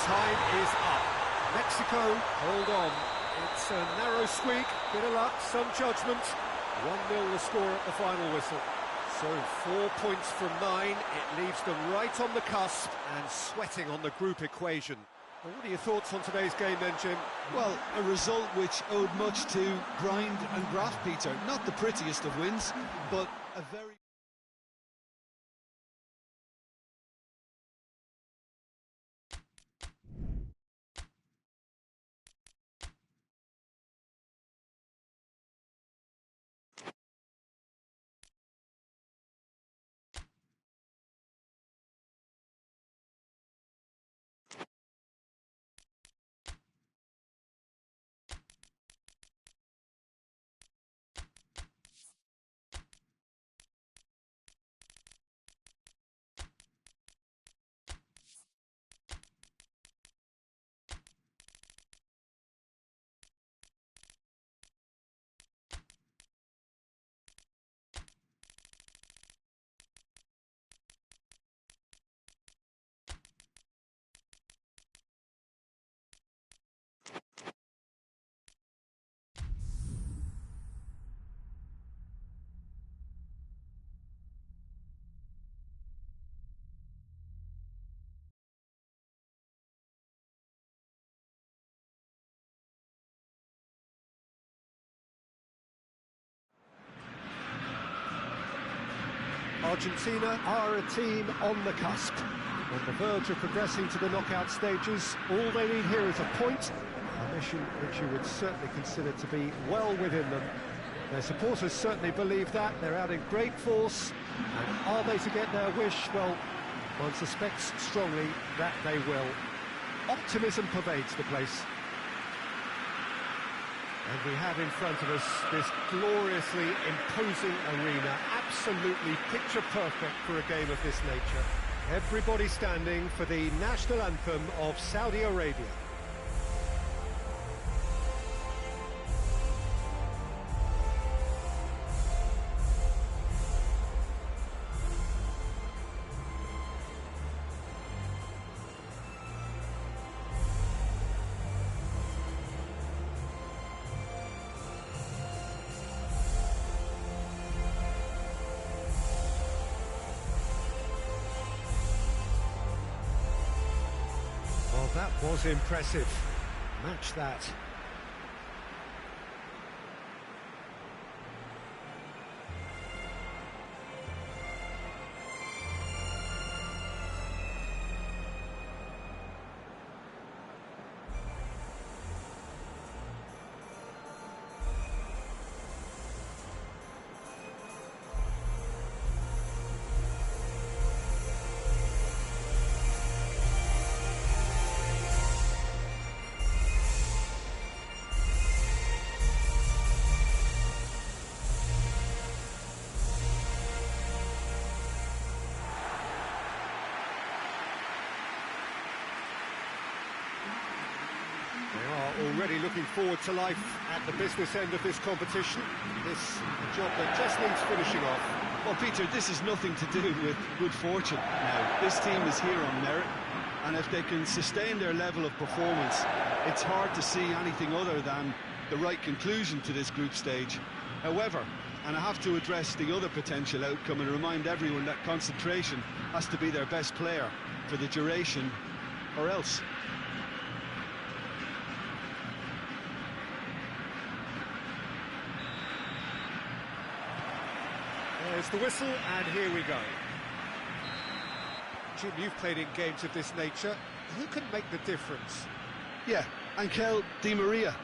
Time is up. Mexico, hold on. It's a narrow squeak, bit of luck, some judgment. 1-0 the score at the final whistle. So 4 points from 9. It leaves them right on the cusp and sweating on the group equation. Well, what are your thoughts on today's game then, Jim? Well, a result which owed much to grind and graft, Peter. Not the prettiest of wins, but a very... Argentina are a team on the cusp, on the verge of progressing to the knockout stages. All they need here is a point, a mission which you would certainly consider to be well within them. Their supporters certainly believe that. They're out in great force, and are they to get their wish? Well, one suspects strongly that they will. Optimism pervades the place. And we have in front of us this gloriously imposing arena, absolutely picture perfect for a game of this nature. Everybody standing for the national anthem of Saudi Arabia. That was impressive. Match that. Already looking forward to life at the business end of this competition. This a job that just needs finishing off. Well, Peter, this is nothing to do with good fortune now. This team is here on merit, and if they can sustain their level of performance, it's hard to see anything other than the right conclusion to this group stage. However, and I have to address the other potential outcome and remind everyone that concentration has to be their best player for the duration, or else. There's the whistle, and here we go. Jim, you've played in games of this nature. Who can make the difference? Yeah, Angel Di Maria.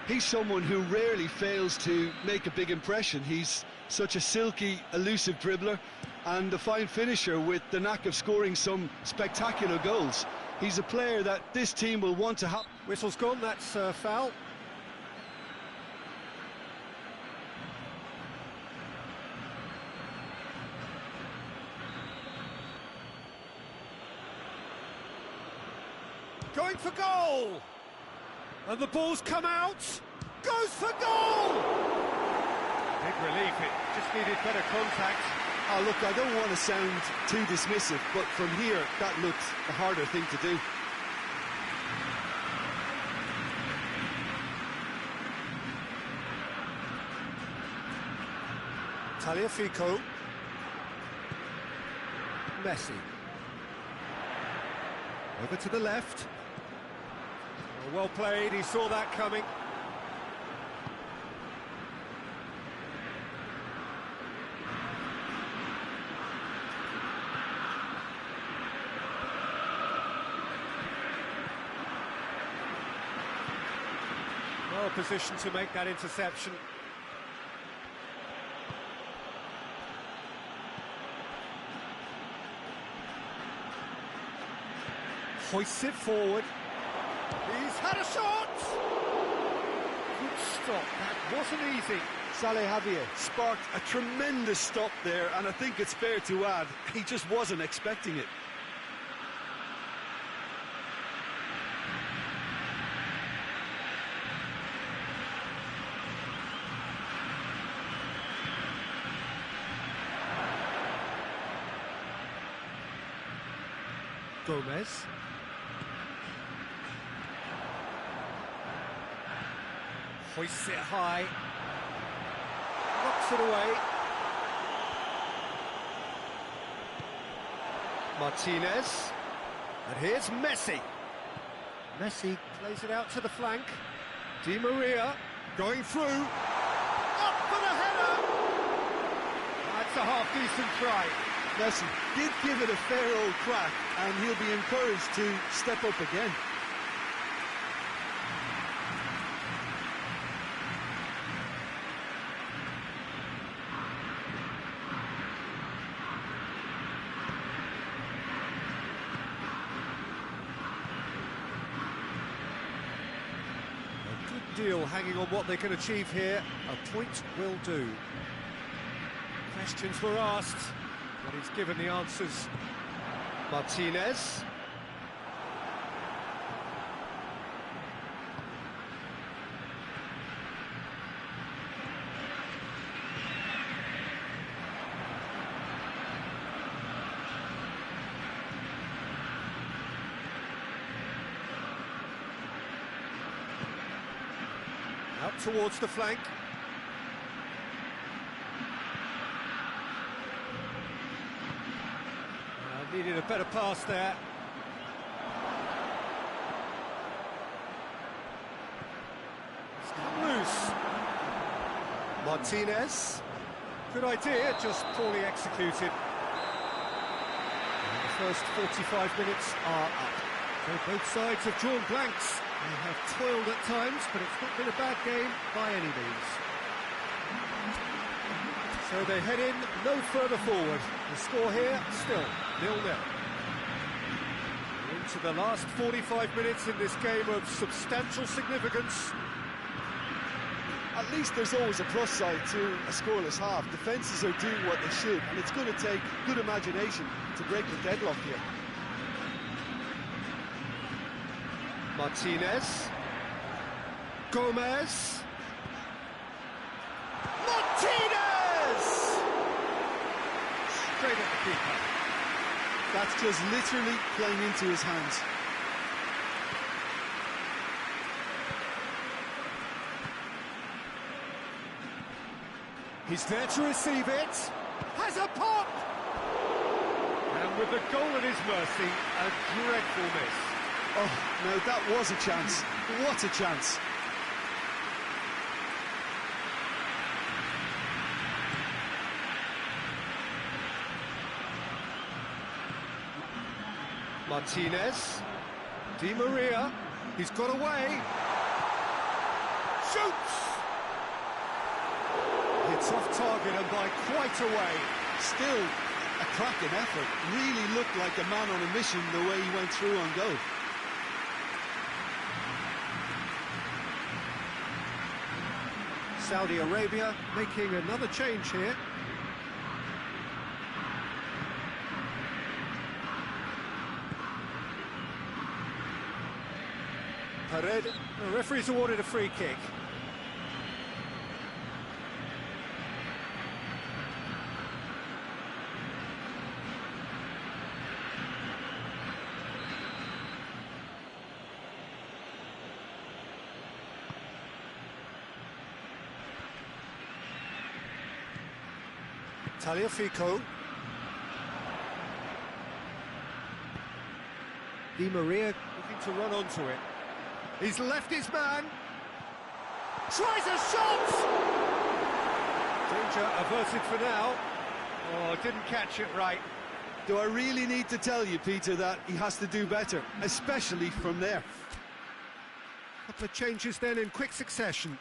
He's someone who rarely fails to make a big impression. He's such a silky, elusive dribbler and a fine finisher with the knack of scoring some spectacular goals. He's a player that this team will want to have. Whistle's gone, that's foul. Going for goal! And the ball's come out! Goes for goal! Big relief, it just needed better contact. Oh, look, I don't want to sound too dismissive, but from here, that looked the harder thing to do. Tagliafico. Messi. Over to the left. Well played, he saw that coming. Well positioned to make that interception. Hoists it forward. He's had a shot! Good stop, that wasn't easy. Saleh Javier sparked a tremendous stop there, and I think it's fair to add, he just wasn't expecting it. Gomez. Hoists it high. Knocks it away. Martinez. And here's Messi. Messi plays it out to the flank. Di Maria going through. Up for the header! That's That's a half-decent try. Messi did give it a fair old crack, and he'll be encouraged to step up again. A good deal hanging on what they can achieve here. A point will do. Questions were asked, but he's given the answers. Martinez. Out towards the flank. Needed a better pass there. It's come loose. Martinez. Good idea, just poorly executed. And the first 45 minutes are up. So both sides have drawn blanks. They have toiled at times, but it's not been a bad game by any means. So they head in no further forward. The score here, still 0-0. Into the last 45 minutes in this game of substantial significance. At least there's always a plus side to a scoreless half. Defences are doing what they should, and it's going to take good imagination to break the deadlock here. Martinez. Gomez. Martinez! Straight at the keeper. That's just literally playing into his hands. He's there to receive it. Has a pop! And with the goal at his mercy, a dreadful miss. Oh, no, that was a chance. What a chance. Martinez. Di Maria. He's got away. Shoots! Hits off target and by quite a way. Still a cracking effort. Really looked like a man on a mission the way he went through on goal. Saudi Arabia making another change here. Paredes, the referee's awarded a free kick. Tagliafico. Di Maria looking to run onto it. He's left his man. Tries a shot! Danger averted for now. Oh, didn't catch it right. Do I really need to tell you, Peter, that he has to do better, especially from there? Couple of changes then in quick succession.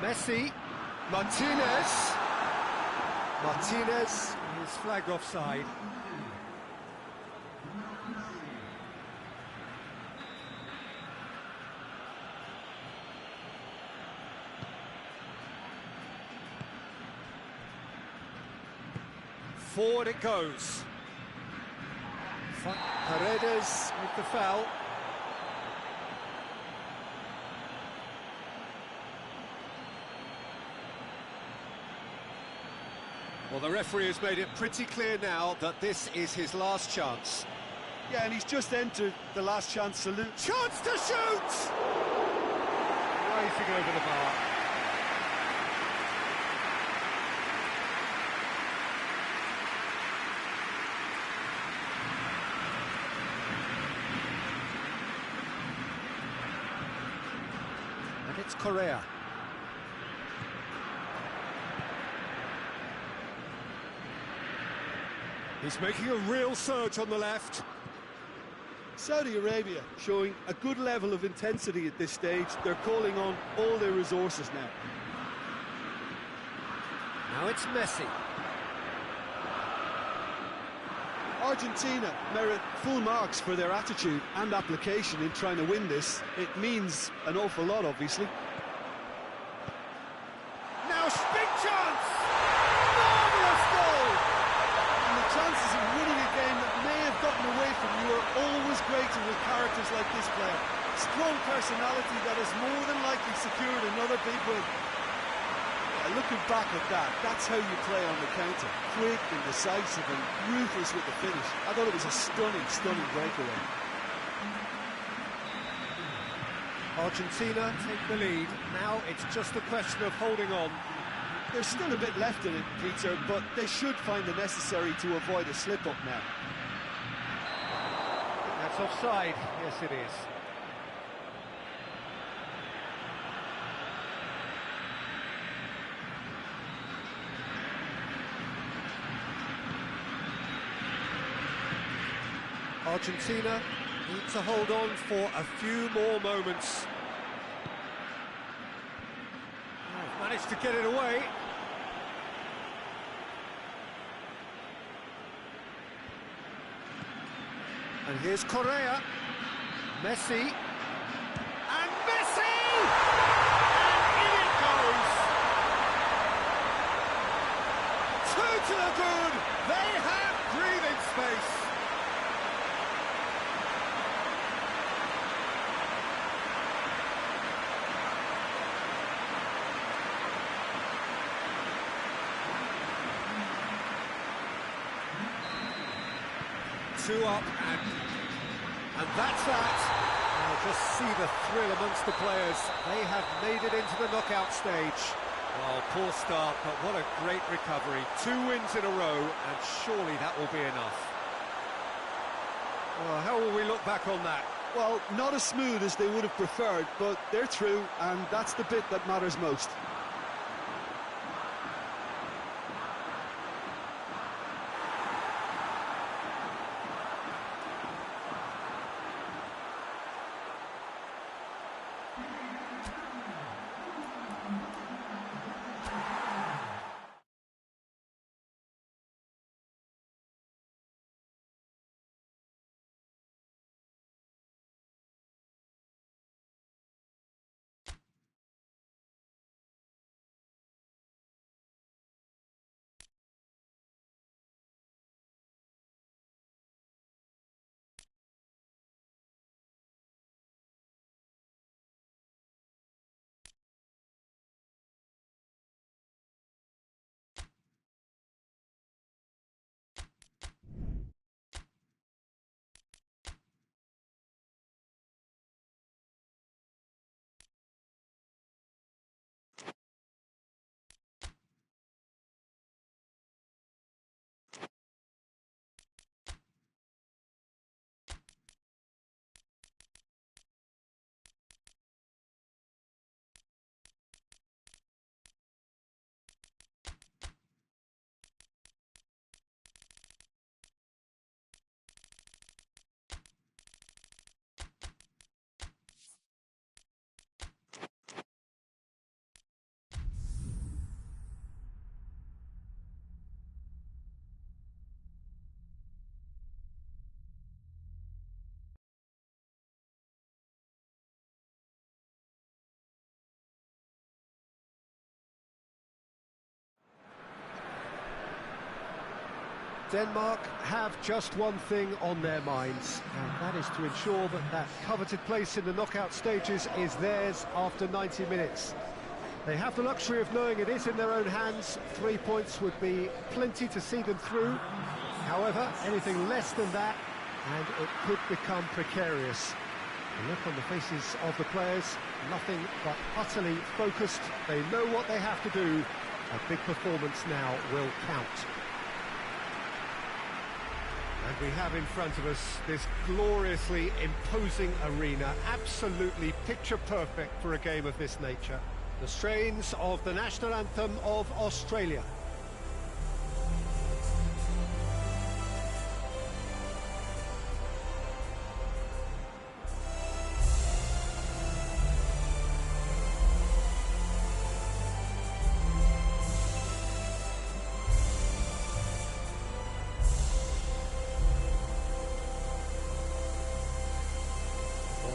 Messi, Martinez. Martinez is flagged offside. Forward it goes. Paredes with the foul. Well, the referee has made it pretty clear now that this is his last chance. Yeah, and he's just entered the last chance salute. Chance to shoot! Rising over the bar. And it's Correa. He's making a real surge on the left. Saudi Arabia showing a good level of intensity at this stage. They're calling on all their resources now. Now it's Messi. Argentina merit full marks for their attitude and application in trying to win this. It means an awful lot, obviously. Now big chance! Marvellous goal! And the chances of winning a game that may have gotten away from you are always greater with characters like this player. Strong personality that has more than likely secured another big win. Looking back at that, that's how you play on the counter. Quick and decisive and ruthless with the finish. I thought it was a stunning breakaway. Argentina take the lead. Now it's just a question of holding on. There's still a bit left in it, Peter, but they should find the necessary to avoid a slip-up now. That's offside. Yes, it is. Argentina need to hold on for a few more moments. They've managed to get it away. And here's Correa. Messi. And Messi! And in it goes! Two to the good! They have breathing space! Two up, and that's that. Now just see the thrill amongst the players. They have made it into the knockout stage. Well, poor start, but what a great recovery. 2 wins in a row, and surely that will be enough. Well, how will we look back on that? Well, not as smooth as they would have preferred, but they're through, and that's the bit that matters most. Denmark have just one thing on their minds, and that is to ensure that that coveted place in the knockout stages is theirs after 90 minutes. They have the luxury of knowing it is in their own hands. 3 points would be plenty to see them through. However, anything less than that, and it could become precarious. The look on the faces of the players, nothing but utterly focused. They know what they have to do. A big performance now will count. And we have in front of us this gloriously imposing arena, absolutely picture perfect for a game of this nature. The strains of the national anthem of Australia.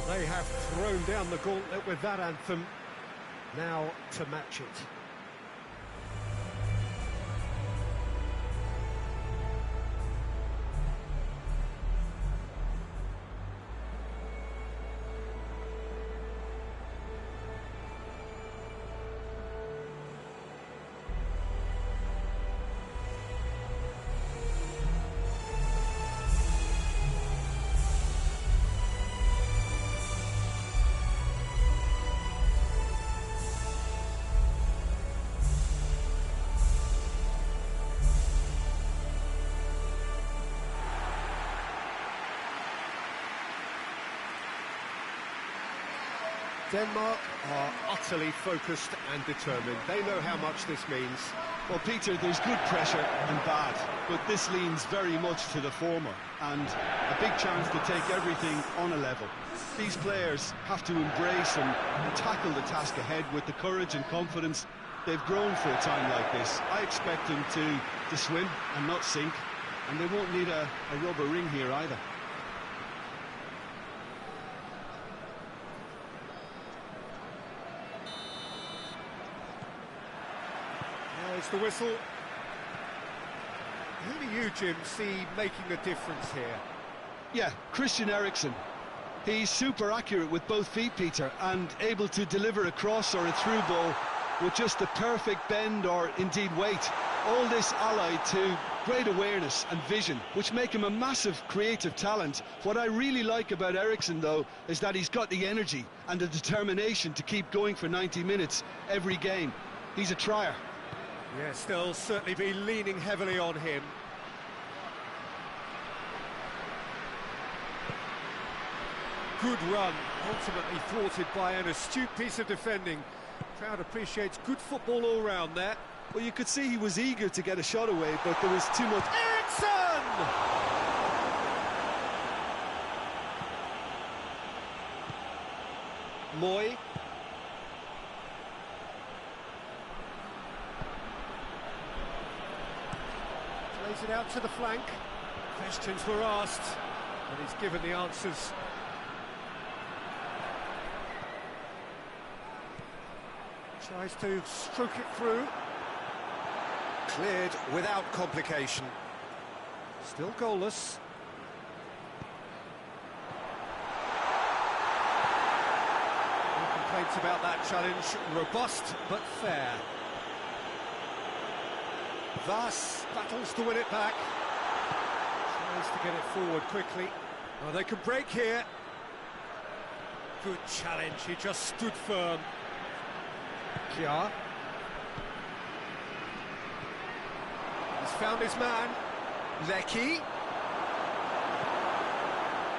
They have thrown down the gauntlet with that anthem. Now to match it. Denmark are utterly focused and determined. They know how much this means. Well, Peter, there's good pressure and bad, but this leans very much to the former, and a big chance to take everything on a level. These players have to embrace and tackle the task ahead with the courage and confidence they've grown for a time like this. I expect them to swim and not sink, and they won't need a rubber ring here either. There's the whistle. Who do you, Jim, see making the difference here? Yeah, Christian Eriksen. He's super accurate with both feet, Peter, and able to deliver a cross or a through ball with just the perfect bend or indeed weight. All this allied to great awareness and vision, which make him a massive creative talent. What I really like about Eriksen, though, is that he's got the energy and the determination to keep going for 90 minutes every game. He's a trier. Yes, they'll certainly be leaning heavily on him. Good run, ultimately thwarted by an astute piece of defending. Crowd appreciates good football all round there. Well, you could see he was eager to get a shot away, but there was too much... Eriksen! Moy. Plays it out to the flank. Questions were asked, and he's given the answers. Tries to stroke it through. Cleared without complication. Still goalless. No complaints about that challenge. Robust but fair. Vas battles to win it back. Tries to get it forward quickly. Oh, they can break here. Good challenge, he just stood firm. Kjaer. He's found his man. Lecky.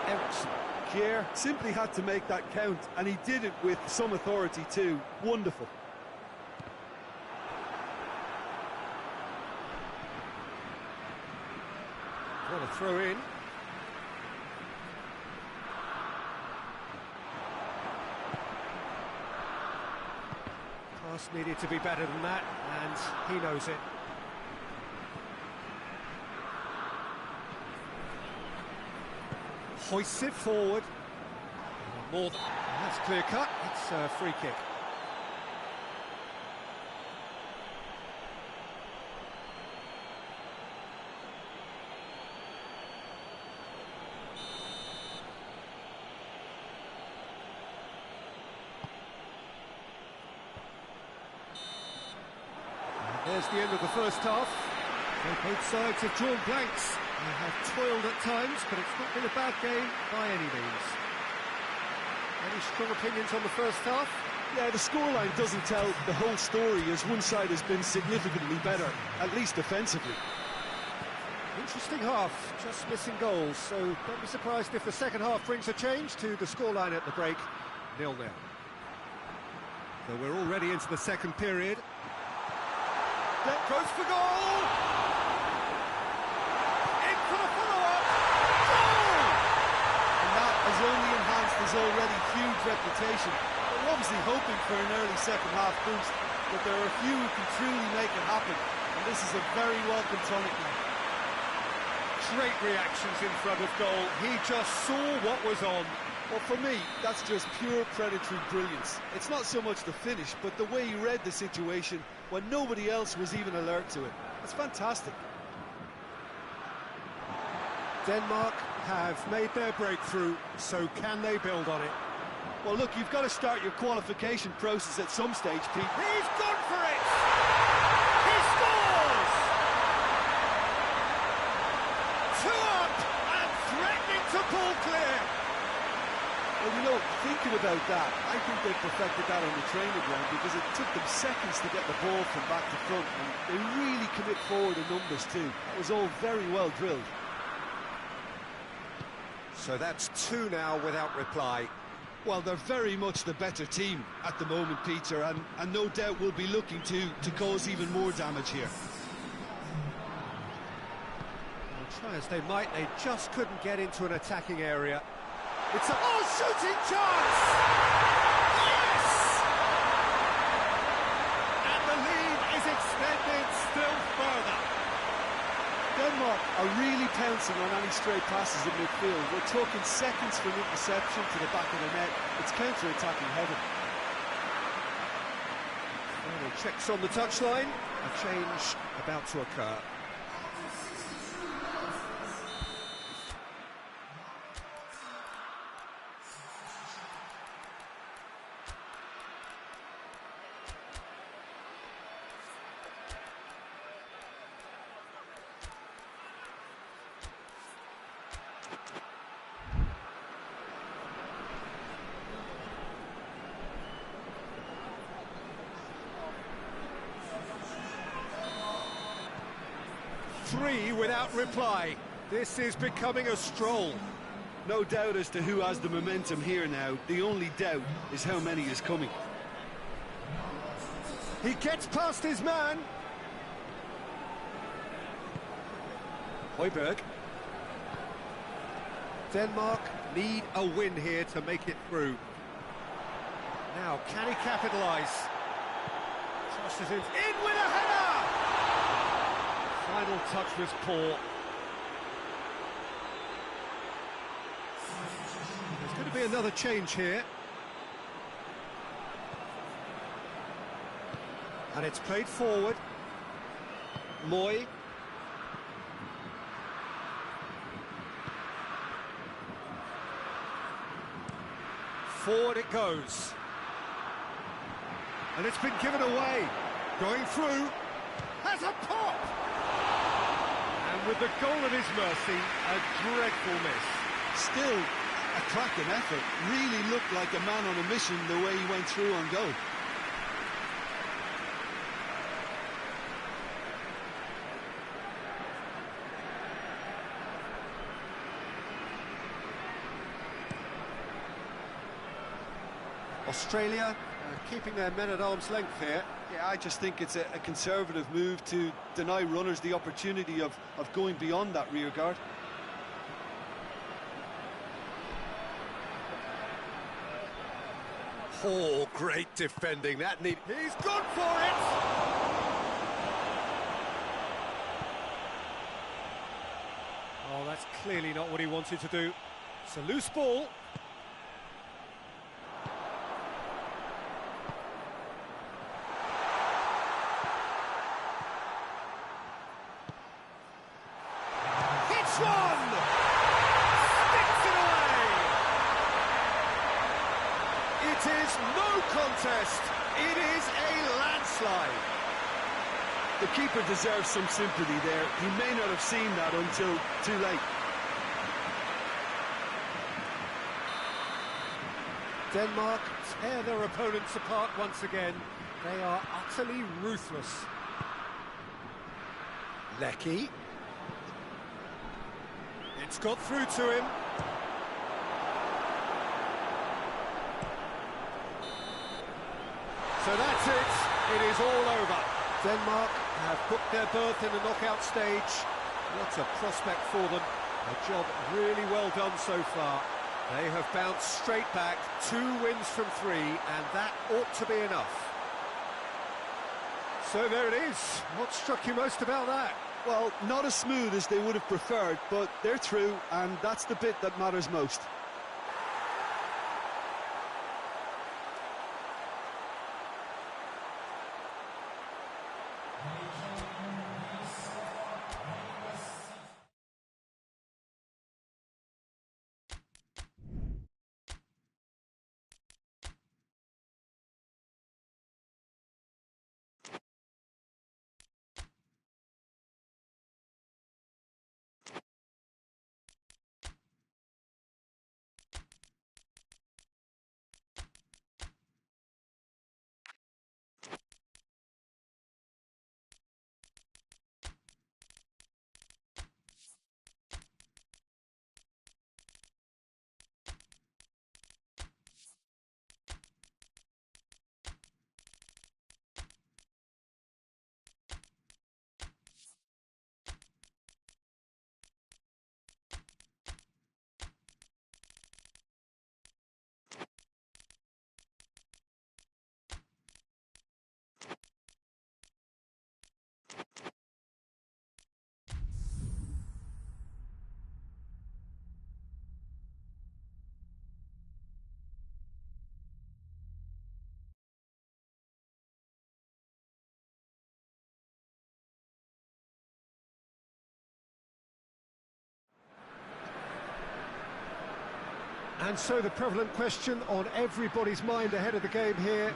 Eriksen. Kjaer simply had to make that count, and he did it with some authority too. Wonderful. What a throw in. Pass needed to be better than that, and he knows it. Hoists it forward. More than that's clear cut. It's a free kick. There's the end of the first half. Both sides have drawn blanks. They have toiled at times, but it's not been a bad game by any means. Any strong opinions on the first half? Yeah, the scoreline doesn't tell the whole story, as one side has been significantly better, at least defensively. Interesting half, just missing goals, so don't be surprised if the second half brings a change to the scoreline at the break, 0-0. So we're already into the second period. That goes for goal! In for the follow-up! Goal! And that has only enhanced his already huge reputation. They're obviously hoping for an early second half boost, but there are a few who can truly make it happen, and this is a very welcome tonic now. Great reactions in front of goal. He just saw what was on. Well, for me, that's just pure predatory brilliance. It's not so much the finish, but the way he read the situation when nobody else was even alert to it. It's fantastic. Denmark have made their breakthrough, so can they build on it? Well, look, you've got to start your qualification process at some stage, Pete. He's gone for it! He scores! 2 up and threatening to pull clear. Well, you know, thinking about that, I think they perfected that on the training ground because it took them seconds to get the ball from back to front, and they really commit forward in numbers too. It was all very well drilled. So that's 2 now without reply. Well, they're very much the better team at the moment, Peter, and no doubt will be looking to cause even more damage here. Well, try as they might, they just couldn't get into an attacking area. It's a shooting chance! Yes! And the lead is extended still further. Denmark are really pouncing on any stray passes in midfield. We're talking seconds from interception to the back of the net. It's counter-attacking heaven. Final checks on the touchline. A change about to occur. Three without reply. This is becoming a stroll. No doubt as to who has the momentum here now. The only doubt is how many is coming. He gets past his man. Højbjerg. Denmark need a win here to make it through. Now, can he capitalise? Crosses it in with a header! Final touch was poor. There's going to be another change here. And it's played forward. Moy. Forward it goes. And it's been given away. Going through. Has a pop! And with the goal at his mercy, a dreadful miss. Still a cracking effort. Really looked like a man on a mission the way he went through on goal. Australia keeping their men at arm's length here. Yeah, I just think it's a conservative move to deny runners the opportunity of going beyond that rear guard. Oh, great defending. That need. He's gone for it! Oh, that's clearly not what he wanted to do. It's a loose ball. One! Sticks it away! It is no contest. It is a landslide. The keeper deserves some sympathy there. He may not have seen that until too late. Denmark tear their opponents apart once again. They are utterly ruthless. Lecky. It's got through to him. So that's it. It is all over. Denmark have booked their berth in the knockout stage. What a prospect for them. A job really well done so far. They have bounced straight back, 2 wins from 3, and that ought to be enough. So there it is. What struck you most about that? Well, not as smooth as they would have preferred, but they're through, and that's the bit that matters most. And so the prevalent question on everybody's mind ahead of the game here,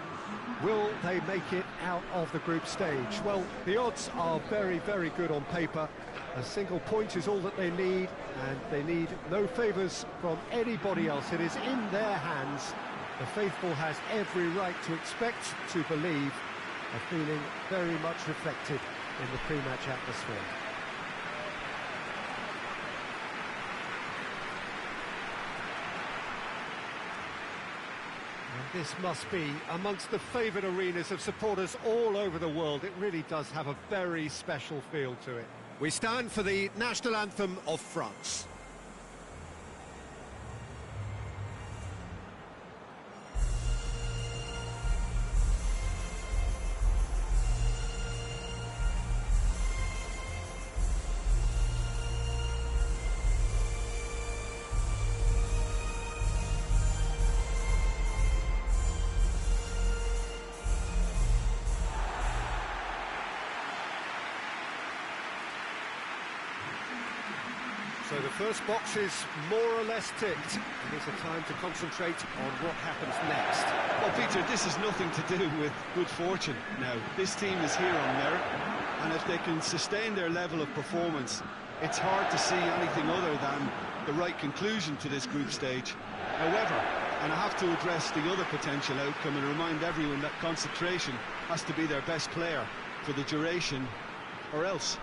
will they make it out of the group stage? Well, the odds are very, very good on paper. A single point is all that they need, and they need no favours from anybody else. It is in their hands. The faithful has every right to expect, to believe, a feeling very much reflected in the pre-match atmosphere. This must be amongst the favoured arenas of supporters all over the world. It really does have a very special feel to it. We stand for the national anthem of France. So the first box is more or less ticked. It is a time to concentrate on what happens next. Well, Peter, this is nothing to do with good fortune now. This team is here on merit, and if they can sustain their level of performance, it's hard to see anything other than the right conclusion to this group stage. However, and I have to address the other potential outcome and remind everyone that concentration has to be their best player for the duration, or else.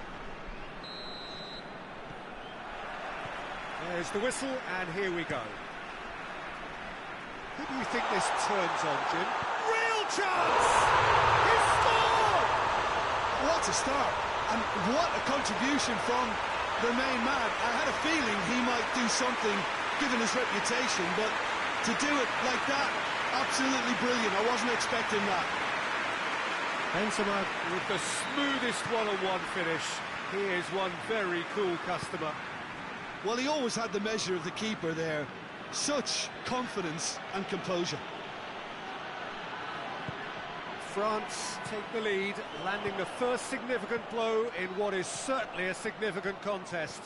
There's the whistle, and here we go. Who do you think this turns on, Jim? Real chance! He scored! What a start, and what a contribution from the main man. I had a feeling he might do something, given his reputation, but to do it like that, absolutely brilliant. I wasn't expecting that. Benzema with the smoothest one-on-one finish. He is one very cool customer. Well, he always had the measure of the keeper there. Such confidence and composure. France take the lead, landing the first significant blow in what is certainly a significant contest.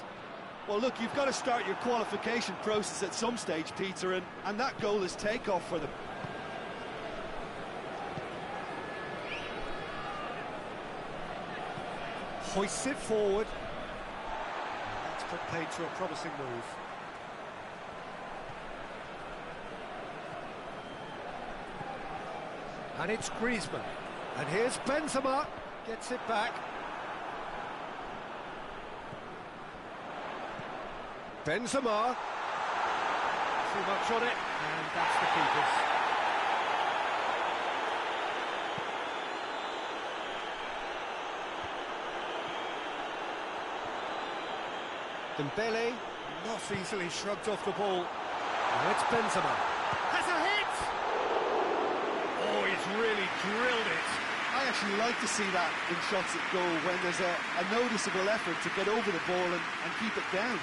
Well, look, you've got to start your qualification process at some stage, Peter, and that goal is takeoff for them. hoists it forward. That's put paid to a promising move. And it's Griezmann. And here's Benzema. Gets it back. Benzema. Too much on it, and that's the keepers. Dembele, not easily shrugged off the ball. Now it's Benzema. Has a hit! Oh, he's really drilled it. I actually like to see that in shots at goal when there's a noticeable effort to get over the ball and keep it down.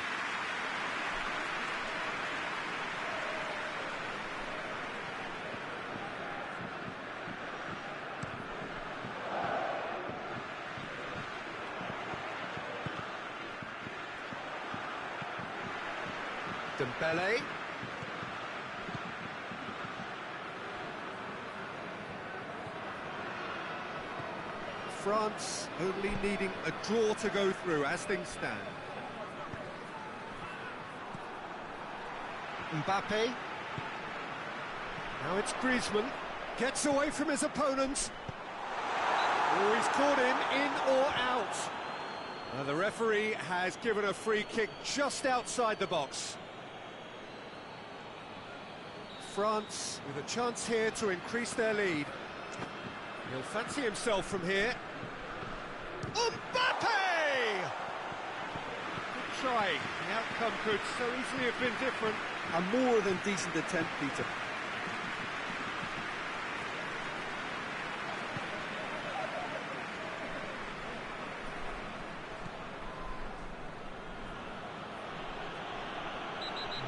Dembele. France only needing a draw to go through as things stand. Mbappe. Now it's Griezmann. Gets away from his opponents. Oh, he's caught in or out. The referee has given a free kick just outside the box. France with a chance here to increase their lead. He'll fancy himself from here. Mbappe! Good try. The outcome could so easily have been different. A more than decent attempt, Peter.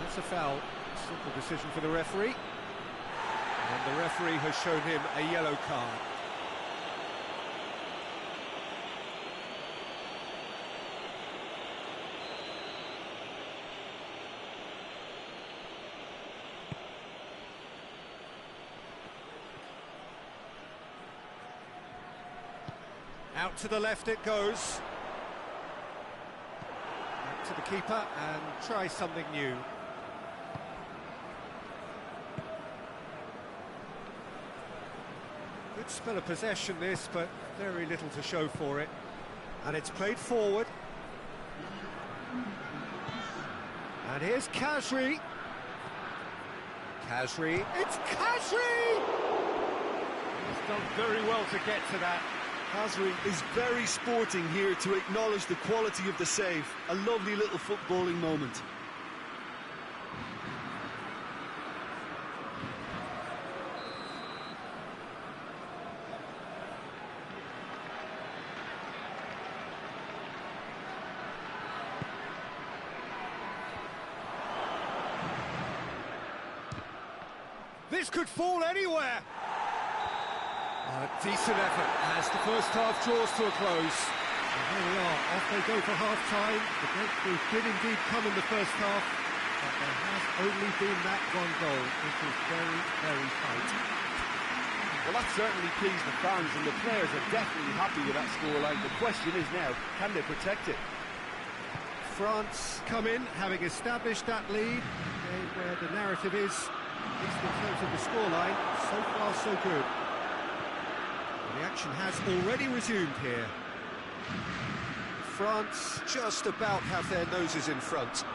That's a foul. Simple decision for the referee. And the referee has shown him a yellow card. Out to the left it goes. Back to the keeper and try something new. Good spell of possession this, but very little to show for it. And it's played forward. And here's Khazri. Khazri, it's Khazri! He's done very well to get to that. Khazri is very sporting here to acknowledge the quality of the save. A lovely little footballing moment. This could fall anywhere. A decent effort as the first half draws to a close. And here we are, off they go for half-time. The breakthrough did indeed come in the first half, but there has only been that one goal. It was very, very tight. Well, that certainly pleased the fans, and the players are definitely happy with that scoreline. The question is now, can they protect it? France come in, having established that lead, where the narrative is, at least in terms of the scoreline, so far so good. The action has already resumed here. France just about have their noses in front.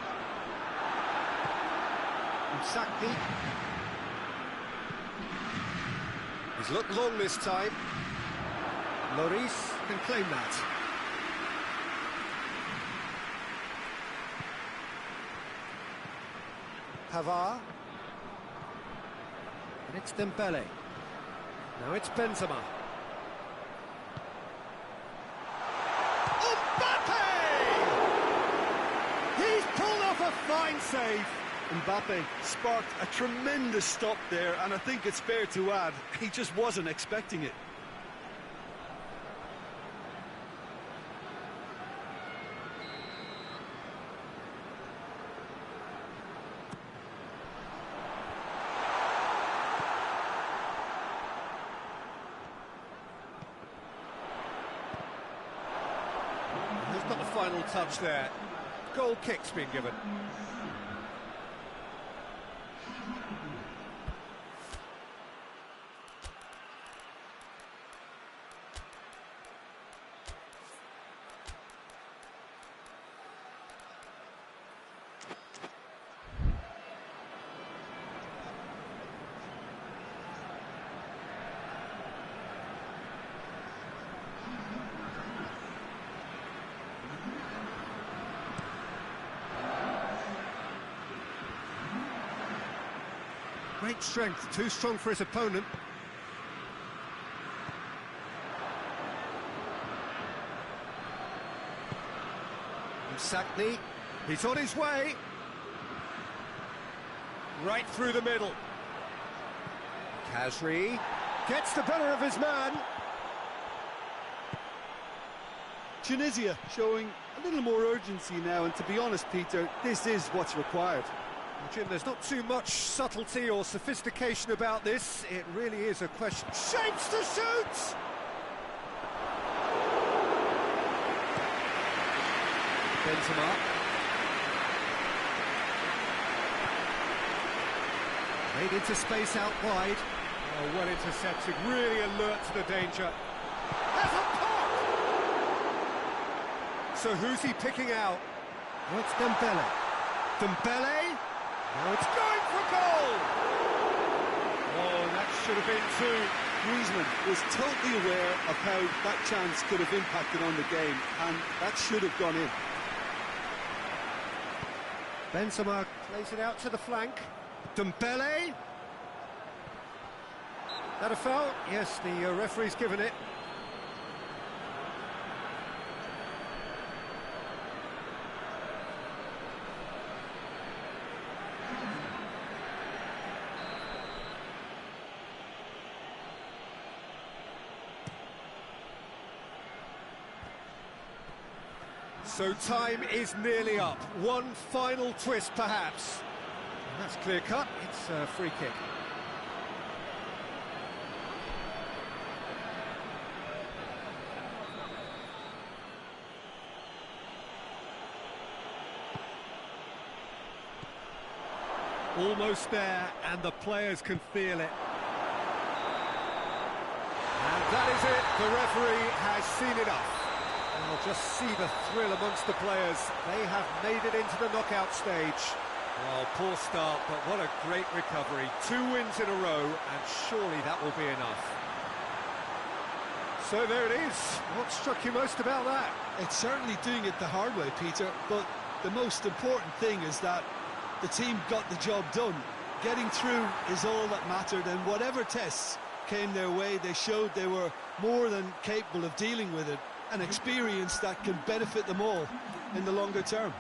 Msaki. He's looked long this time. Lloris can claim that. Pavard. And it's Dembele. Now it's Benzema. He's pulled off a fine save. Mbappe sparked a tremendous stop there, and I think it's fair to add, he just wasn't expecting it. final touch there. Goal kick's been given. Great strength, too strong for his opponent. Sakni, he's on his way. Right through the middle. Kazri gets the better of his man. Tunisia showing a little more urgency now, and to be honest, Peter, this is what's required. Jim, there's not too much subtlety or sophistication about this. It really is a question. Shapes to shoot! Benzema. Made into space out wide. Oh, well intercepted, really alert to the danger. There's a pop! So who's he picking out? Well, it's Dembele. Dembele? Now it's going for goal! Oh, that should have been two. Griezmann was totally aware of how that chance could have impacted on the game, and that should have gone in. Benzema plays it out to the flank. Dembele. That a foul? Yes, the referee's given it. So time is nearly up. One final twist, perhaps. And that's clear-cut. It's a free kick. Almost there, and the players can feel it. And that is it. The referee has seen enough. I'll just see the thrill amongst the players. They have made it into the knockout stage. Well, poor start, but what a great recovery. 2 wins in a row, and surely that will be enough. So there it is. What struck you most about that? It's certainly doing it the hard way, Peter, but the most important thing is that the team got the job done. Getting through is all that mattered, and whatever tests came their way, they showed they were more than capable of dealing with it. An experience that can benefit them all in the longer term.